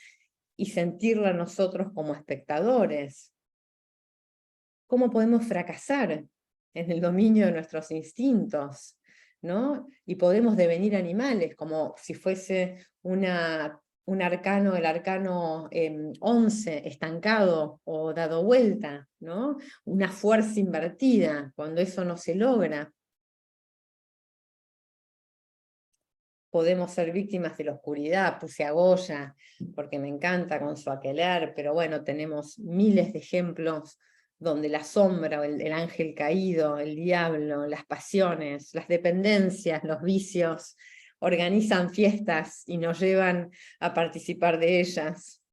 A: y sentirla nosotros como espectadores. ¿Cómo podemos fracasar en el dominio de nuestros instintos? ¿No? Y podemos devenir animales, como si fuese un arcano, el arcano 11, estancado o dado vuelta, ¿no? Una fuerza invertida, cuando eso no se logra. Podemos ser víctimas de la oscuridad, puse a Goya, porque me encanta con su aquelarre, pero bueno, tenemos miles de ejemplos donde la sombra, el ángel caído, el diablo, las pasiones, las dependencias, los vicios, organizan fiestas y nos llevan a participar de ellas.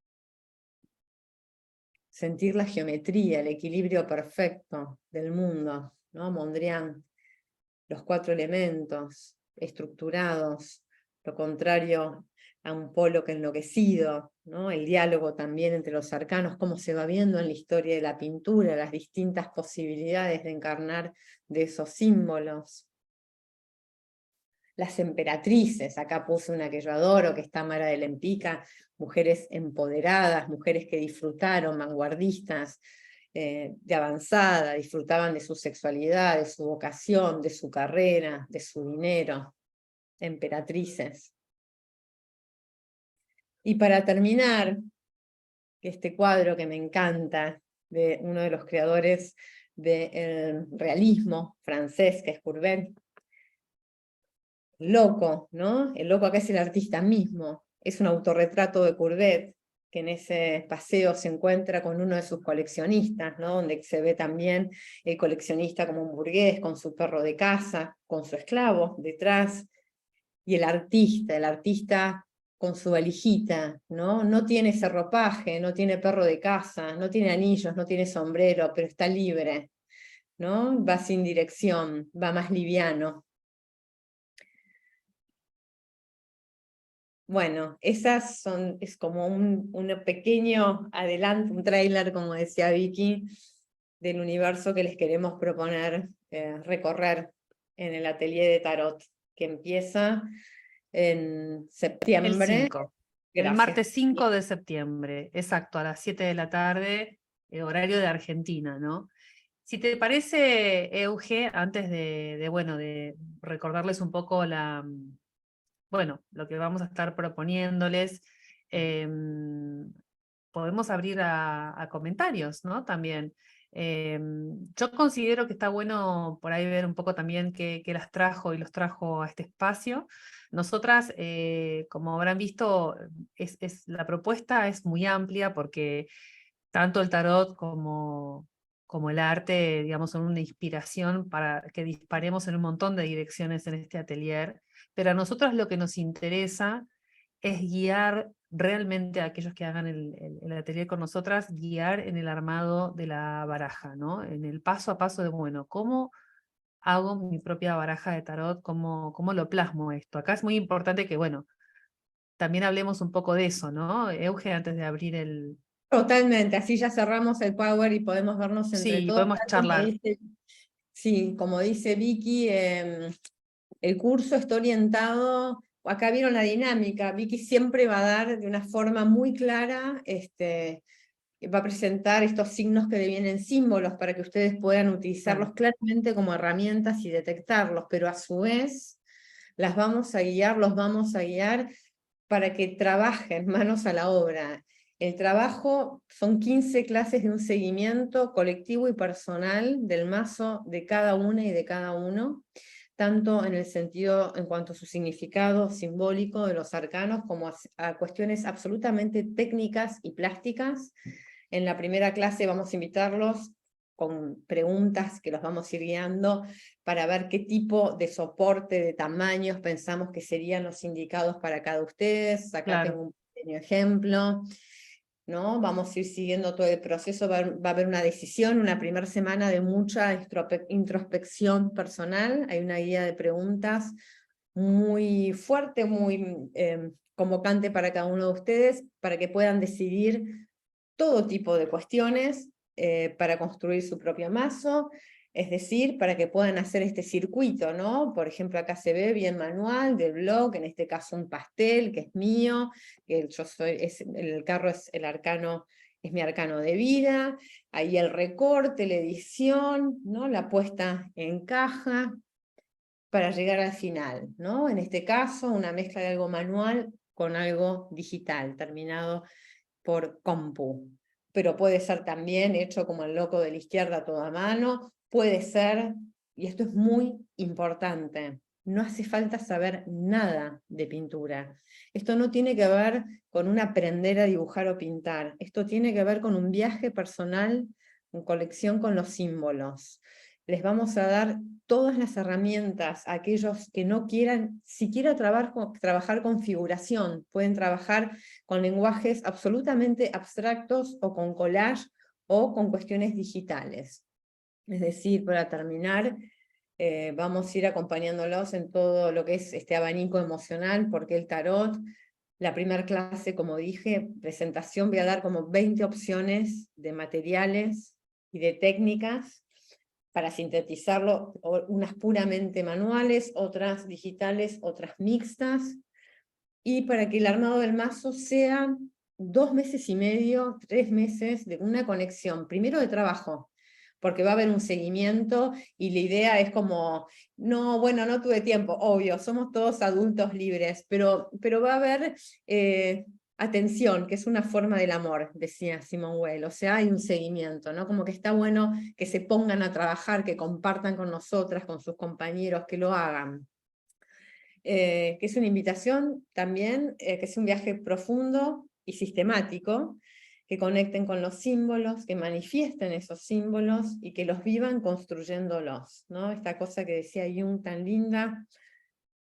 A: Sentir la geometría, el equilibrio perfecto del mundo, ¿no? Mondrian, los 4 elementos estructurados, lo contrario a un Pollock enloquecido, ¿no? El diálogo también entre los arcanos, cómo se va viendo en la historia de la pintura, las distintas posibilidades de encarnar de esos símbolos. Las emperatrices, acá puse una que yo adoro, que es Tamara de Lempica, mujeres empoderadas, mujeres que disfrutaron, vanguardistas, de avanzada, disfrutaban de su sexualidad, de su vocación, de su carrera, de su dinero, emperatrices. Y para terminar, este cuadro que me encanta, de uno de los creadores del realismo francés, que es Courbet, loco, ¿no? El loco acá es el artista mismo, es un autorretrato de Courbet, que en ese paseo se encuentra con uno de sus coleccionistas, ¿no? Donde se ve también el coleccionista como un burgués, con su perro de casa, con su esclavo detrás, y el artista con su valijita, ¿no? No tiene ese ropaje, no tiene perro de casa, no tiene anillos, no tiene sombrero, pero está libre, ¿no? Va sin dirección, va más liviano. Bueno, es como un pequeño adelanto, un tráiler, como decía Vicky, del universo que les queremos proponer recorrer en el atelier de Tarot. que empieza en
B: El
A: septiembre.
B: 5. El
A: Gracias.
B: martes 5 de septiembre, exacto, a las 7 de la tarde, horario de Argentina, ¿no? Si te parece, Euge, antes bueno, de recordarles un poco bueno, lo que vamos a estar proponiéndoles, podemos abrir a comentarios, ¿no? También. Yo considero que está bueno por ahí ver un poco también qué las trajo y los trajo a este espacio. Nosotras, como habrán visto, la propuesta es muy amplia porque tanto el tarot como el arte, digamos, son una inspiración para que disparemos en un montón de direcciones en este atelier, pero a nosotros lo que nos interesa es guiar realmente a aquellos que hagan el atelier con nosotras, guiar en el armado de la baraja, ¿no? En el paso a paso de, bueno, ¿cómo hago mi propia baraja de tarot? ¿Cómo lo plasmo esto? Acá es muy importante que, bueno, también hablemos un poco de eso, ¿no? Euge, antes de abrir
A: Totalmente, así ya cerramos el Power y podemos vernos entre
B: Sí,
A: todos.
B: podemos
A: Tal como
B: charlar.
A: dice, sí, como dice Vicky, el curso está orientado, acá vieron la dinámica, Vicky siempre va a dar de una forma muy clara, va a presentar estos signos que devienen símbolos para que ustedes puedan utilizarlos claramente como herramientas y detectarlos, pero a su vez las vamos a guiar, los vamos a guiar para que trabajen manos a la obra. El trabajo son 15 clases de un seguimiento colectivo y personal del mazo de cada una y de cada uno, tanto en el sentido en cuanto a su significado simbólico de los arcanos, como a cuestiones absolutamente técnicas y plásticas. En la primera clase vamos a invitarlos con preguntas que los vamos a ir guiando para ver qué tipo de soporte, de tamaños pensamos que serían los indicados para cada ustedes. Acá tengo un pequeño ejemplo, ¿no? Vamos a ir siguiendo todo el proceso, va a haber una decisión, una primera semana de mucha introspección personal, hay una guía de preguntas muy fuerte, muy convocante para cada uno de ustedes, para que puedan decidir todo tipo de cuestiones para construir su propio mazo, es decir, para que puedan hacer este circuito, ¿no? Por ejemplo, acá se ve bien manual del blog, en este caso un pastel que es mío, que yo soy, el carro es el arcano, es mi arcano de vida, ahí el recorte, la edición, ¿no? La puesta en caja, para llegar al final, ¿no? En este caso, una mezcla de algo manual con algo digital, terminado por compu. Pero puede ser también hecho como el loco de la izquierda a toda mano, puede ser, y esto es muy importante, no hace falta saber nada de pintura. Esto no tiene que ver con un aprender a dibujar o pintar, esto tiene que ver con un viaje personal en conexión con los símbolos. Les vamos a dar todas las herramientas a aquellos que no quieran siquiera trabajar con figuración, pueden trabajar con lenguajes absolutamente abstractos o con collage o con cuestiones digitales. Es decir, para terminar, vamos a ir acompañándolos en todo lo que es este abanico emocional, porque el tarot, la primera clase, como dije, presentación, voy a dar como 20 opciones de materiales y de técnicas para sintetizarlo, unas puramente manuales, otras digitales, otras mixtas, y para que el armado del mazo sea 2 meses y medio, 3 meses de una conexión, primero de trabajo, porque va a haber un seguimiento y la idea es como, no, bueno, no tuve tiempo, obvio, somos todos adultos libres, pero va a haber atención, que es una forma del amor, decía Simone Weil, o sea, hay un seguimiento, ¿no? Como que está bueno que se pongan a trabajar, que compartan con nosotras, con sus compañeros, que lo hagan. Que es una invitación también, que es un viaje profundo y sistemático, que conecten con los símbolos, que manifiesten esos símbolos y que los vivan construyéndolos, ¿no? Esta cosa que decía Jung tan linda,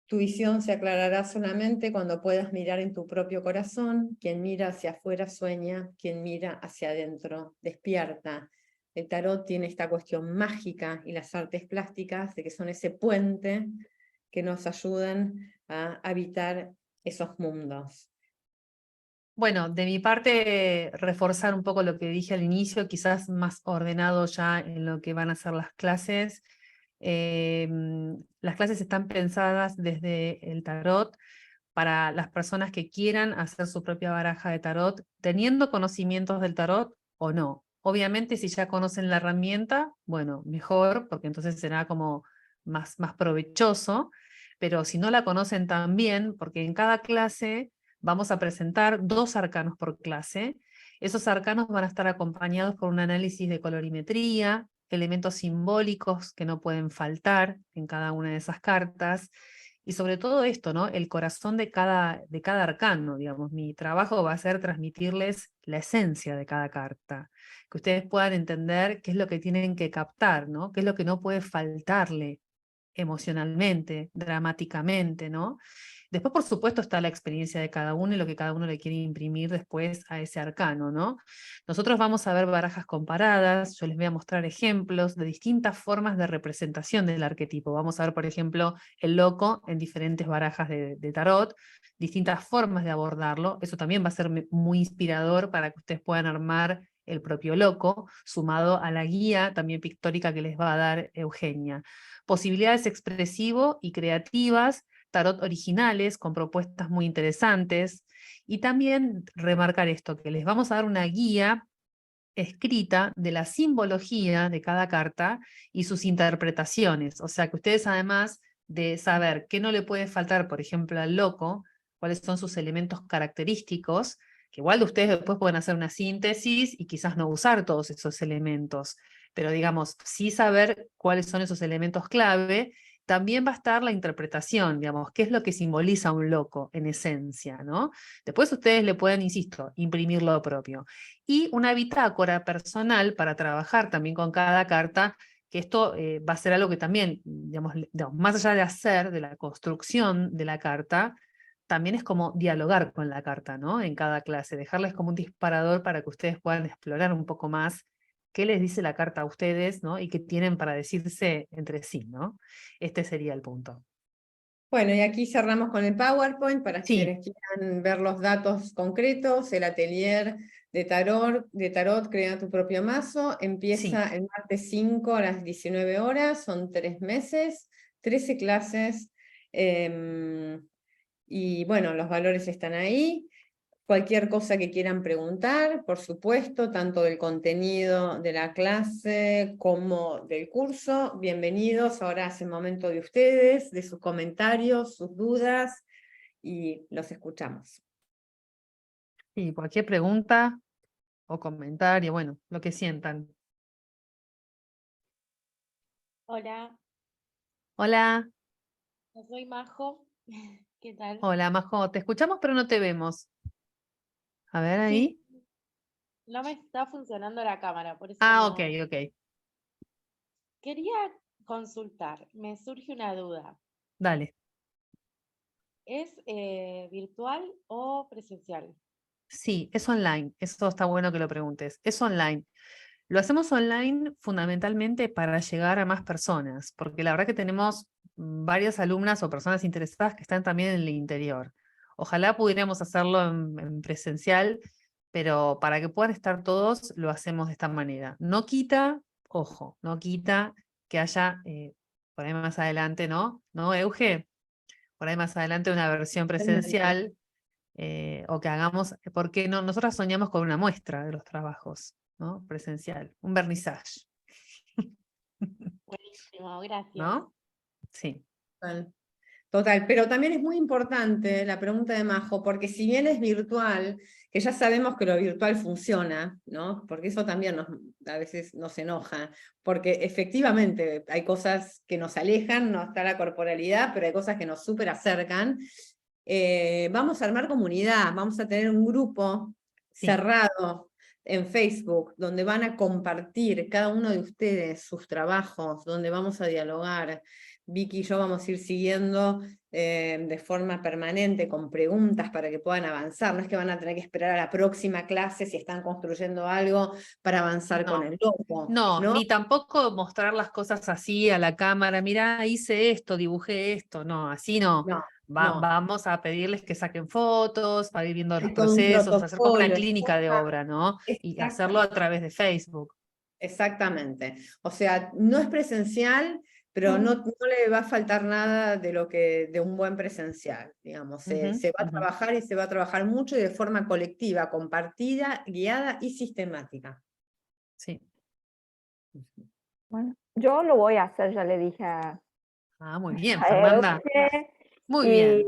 A: tu visión se aclarará solamente cuando puedas mirar en tu propio corazón, quien mira hacia afuera sueña, quien mira hacia adentro despierta. El tarot tiene esta cuestión mágica y las artes plásticas de que son ese puente que nos ayudan a habitar esos mundos.
B: Bueno, de mi parte, reforzar un poco lo que dije al inicio, quizás más ordenado ya en lo que van a ser las clases. Las clases están pensadas desde el tarot para las personas que quieran hacer su propia baraja de tarot, teniendo conocimientos del tarot o no. Obviamente, si ya conocen la herramienta, bueno, mejor, porque entonces será como más provechoso, pero si no la conocen también, porque en cada clase vamos a presentar 2 arcanos por clase. Esos arcanos van a estar acompañados por un análisis de colorimetría, elementos simbólicos que no pueden faltar en cada una de esas cartas, y sobre todo esto, ¿no? El corazón de cada arcano, digamos. Mi trabajo va a ser transmitirles la esencia de cada carta, que ustedes puedan entender qué es lo que tienen que captar, ¿no? Qué es lo que no puede faltarle emocionalmente, dramáticamente, ¿no? Después, por supuesto, está la experiencia de cada uno y lo que cada uno le quiere imprimir después a ese arcano, ¿no? Nosotros vamos a ver barajas comparadas, yo les voy a mostrar ejemplos de distintas formas de representación del arquetipo. Vamos a ver, por ejemplo, el loco en diferentes barajas de tarot, distintas formas de abordarlo. Eso también va a ser muy inspirador para que ustedes puedan armar el propio loco, sumado a la guía también pictórica que les va a dar Eugenia. Posibilidades expresivo y creativas, tarot originales con propuestas muy interesantes, y también remarcar esto, que les vamos a dar una guía escrita de la simbología de cada carta y sus interpretaciones, o sea que ustedes, además de saber qué no le puede faltar, por ejemplo, al loco, cuáles son sus elementos característicos, que igual de ustedes después pueden hacer una síntesis y quizás no usar todos esos elementos, pero digamos, sí saber cuáles son esos elementos clave. También va a estar la interpretación, digamos, qué es lo que simboliza un loco en esencia, ¿no? Después ustedes le pueden, insisto, imprimir lo propio. Y una bitácora personal para trabajar también con cada carta, que esto va a ser algo que también, digamos, más allá de hacer, de la construcción de la carta, también es como dialogar con la carta, ¿no? En cada clase, dejarles como un disparador para que ustedes puedan explorar un poco más qué les dice la carta a ustedes, ¿no? Y qué tienen para decirse entre sí, ¿no? Este sería el punto.
A: Bueno, y aquí cerramos con el PowerPoint para
B: Sí,
A: quienes quieran ver los datos concretos. El atelier de tarot Crea tu propio mazo
B: sí.
A: empieza el martes 5 a las 19 horas, son 3 meses, 13 clases, y bueno, los valores están ahí. Cualquier cosa que quieran preguntar, por supuesto, tanto del contenido de la clase como del curso, bienvenidos. Ahora es el momento de ustedes, de sus comentarios, sus dudas, y los escuchamos.
B: Y cualquier pregunta o comentario, bueno, lo que sientan.
C: Hola,
B: Hola,
C: yo soy Majo. ¿Qué tal?
B: hola, Majo, te escuchamos pero no te vemos. A ver
C: Sí,
B: ahí.
C: no me está funcionando la cámara, por eso
B: Ah, ok,
C: no.
B: ok.
C: Quería consultar, me surge una duda.
B: Dale.
C: ¿Es virtual o presencial?
B: Sí, es online. Eso está bueno que lo preguntes. Es online. Lo hacemos online fundamentalmente para llegar a más personas, porque la verdad que tenemos varias alumnas o personas interesadas que están también en el interior. Ojalá pudiéramos hacerlo en presencial, pero para que puedan estar todos, lo hacemos de esta manera. No quita, ojo, no quita que haya, por ahí más adelante, ¿no? ¿No, Euge? Por ahí más adelante una versión presencial, o que hagamos, porque no, nosotras soñamos con una muestra de los trabajos, ¿no? Presencial, un vernissage,
C: Buenísimo, gracias.
B: ¿no? Sí,
A: Total, total, pero también es muy importante la pregunta de Majo, porque si bien es virtual, que ya sabemos que lo virtual funciona, ¿no? Porque eso también a veces nos enoja, porque efectivamente hay cosas que nos alejan, no está la corporalidad, pero hay cosas que nos súper acercan. Vamos a armar comunidad, vamos a tener un grupo
B: sí.
A: cerrado en Facebook, donde van a compartir cada uno de ustedes sus trabajos, donde vamos a dialogar. Vicky y yo vamos a ir siguiendo de forma permanente con preguntas para que puedan avanzar. No es que van a tener que esperar a la próxima clase si están construyendo algo para avanzar con
B: No,
A: el loco,
B: no,
A: ¿no?
B: ni tampoco mostrar las cosas así a la cámara, mirá, hice esto, dibujé esto, no, así no.
A: No, no.
B: Vamos a pedirles que saquen fotos para ir viendo los
A: Hay todo un
B: procesos, hacer como una
A: protocolo.
B: clínica de obra, ¿no? Y hacerlo a
A: Exactamente.
B: través de Facebook.
A: Exactamente. O sea, no es presencial, pero no le va a faltar nada de un buen presencial, digamos. Se va a trabajar y se va a trabajar mucho y de forma colectiva, compartida, guiada y sistemática.
B: Sí.
D: Bueno, yo lo voy a hacer, ya le dije a
B: Muy bien,
D: a
B: Fernanda.
D: Euge,
B: Muy
D: y
B: bien.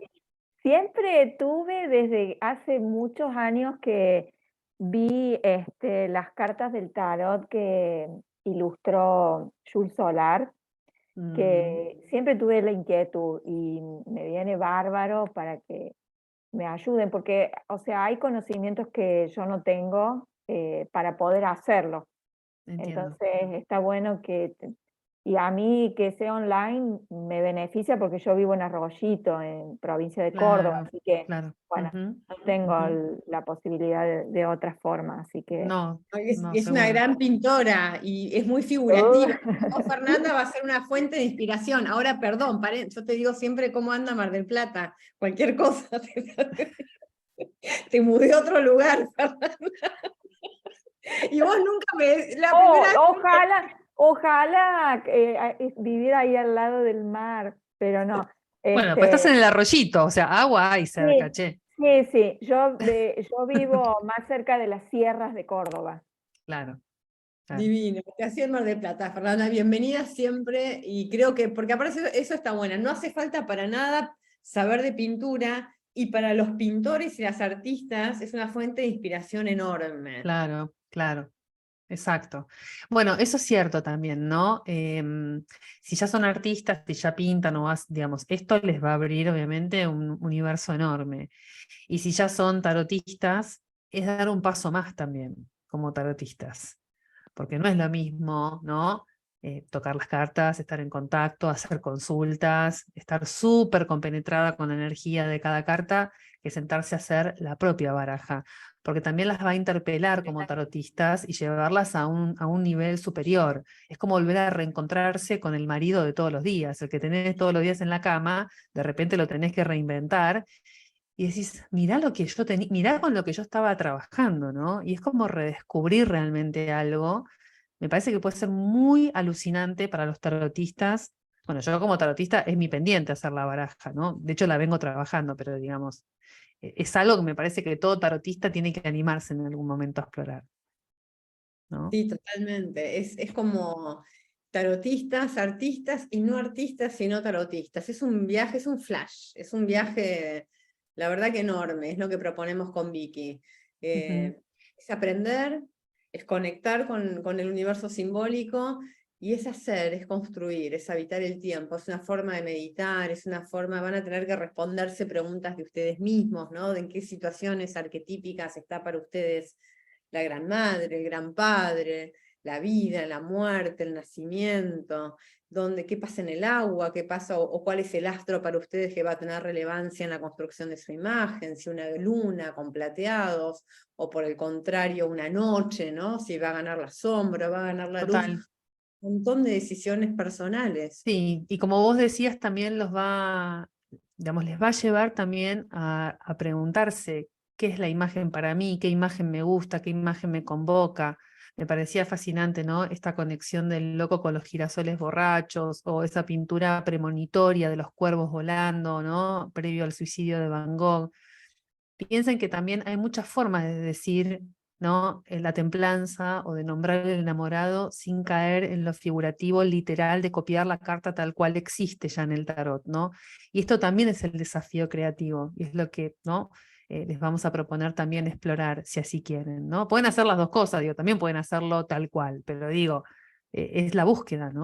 D: siempre tuve desde hace muchos años que vi las cartas del tarot que ilustró Jules Solar, que siempre tuve la inquietud y me viene bárbaro para que me ayuden, porque, o sea, hay conocimientos que yo no tengo para poder hacerlo.
B: Entiendo.
D: Entonces está bueno y a mí que sea online me beneficia porque yo vivo en Arroyito, en provincia de Córdoba,
B: Claro,
D: así que,
B: claro.
D: bueno,
B: Ujú,
D: no tengo
B: ujú.
D: la posibilidad de otra forma, así que...
B: No, no,
A: Es una
B: seguro.
A: gran pintora y es muy
D: Uh,
A: figurativa. Vos, Fernanda, va a ser una fuente de inspiración. Ahora, perdón, yo te digo siempre cómo anda Mar del Plata. Cualquier cosa. Te mudé a otro lugar, Fernanda. Y vos nunca la primera vez
D: ojalá vivir ahí al lado del mar, pero no.
B: Bueno, pues estás en el Arroyito, o sea, agua hay cerca,
D: Sí,
B: che.
D: sí, yo vivo más cerca de las sierras de Córdoba.
B: Claro.
A: Divino, te hacía en Mar del Plata, Fernanda, bienvenida siempre, y creo que, porque aparte eso está bueno, no hace falta para nada saber de pintura, y para los pintores y las artistas es una fuente de inspiración enorme.
B: Claro, claro. Exacto. Bueno, eso es cierto también, ¿no? Si ya son artistas, si ya pintan o digamos, esto les va a abrir obviamente un universo enorme. Y si ya son tarotistas, es dar un paso más también como tarotistas. Porque no es lo mismo, ¿no? Tocar las cartas, estar en contacto, hacer consultas, estar súper compenetrada con la energía de cada carta, que sentarse a hacer la propia baraja, porque también las va a interpelar como tarotistas y llevarlas a un nivel superior. Es como volver a reencontrarse con el marido de todos los días, el que tenés todos los días en la cama, de repente lo tenés que reinventar, y decís, mirá lo que yo tenía, mirá con lo que yo estaba trabajando, ¿no? Y es como redescubrir realmente algo. Me parece que puede ser muy alucinante para los tarotistas. Bueno, yo como tarotista es mi pendiente hacer la baraja, ¿no? De hecho la vengo trabajando, pero digamos, es algo que me parece que todo tarotista tiene que animarse en algún momento a explorar, ¿no?
A: Sí, totalmente. Es como tarotistas, artistas y no artistas, sino tarotistas. Es un viaje, es un flash, es un viaje, la verdad que enorme, es lo que proponemos con Vicky. Es aprender, es conectar con el universo simbólico y es hacer, es construir, es habitar el tiempo, es una forma de meditar, es una forma, van a tener que responderse preguntas de ustedes mismos, ¿no? De en qué situaciones arquetípicas está para ustedes la gran madre, el gran padre, la vida, la muerte, el nacimiento, qué pasa en el agua, qué pasa o cuál es el astro para ustedes que va a tener relevancia en la construcción de su imagen, si una luna con plateados, o por el contrario una noche, ¿no? Si va a ganar la sombra, va a ganar la luz.
B: Total.
A: Un montón de decisiones personales.
B: Sí, y como vos decías, también digamos, les va a llevar también a preguntarse qué es la imagen para mí, qué imagen me gusta, qué imagen me convoca. Me parecía fascinante, ¿no? Esta conexión del loco con los girasoles borrachos, o esa pintura premonitoria de los cuervos volando, ¿no? Previo al suicidio de Van Gogh. Piensen que también hay muchas formas de decir, ¿no? La templanza o de nombrar el enamorado sin caer en lo figurativo, literal, de copiar la carta tal cual existe ya en el tarot, ¿no? Y esto también es el desafío creativo, y es lo que, ¿no? Les vamos a proponer también explorar, si así quieren, ¿no? Pueden hacer las dos cosas, digo, también pueden hacerlo tal cual, pero digo, es la búsqueda, ¿no?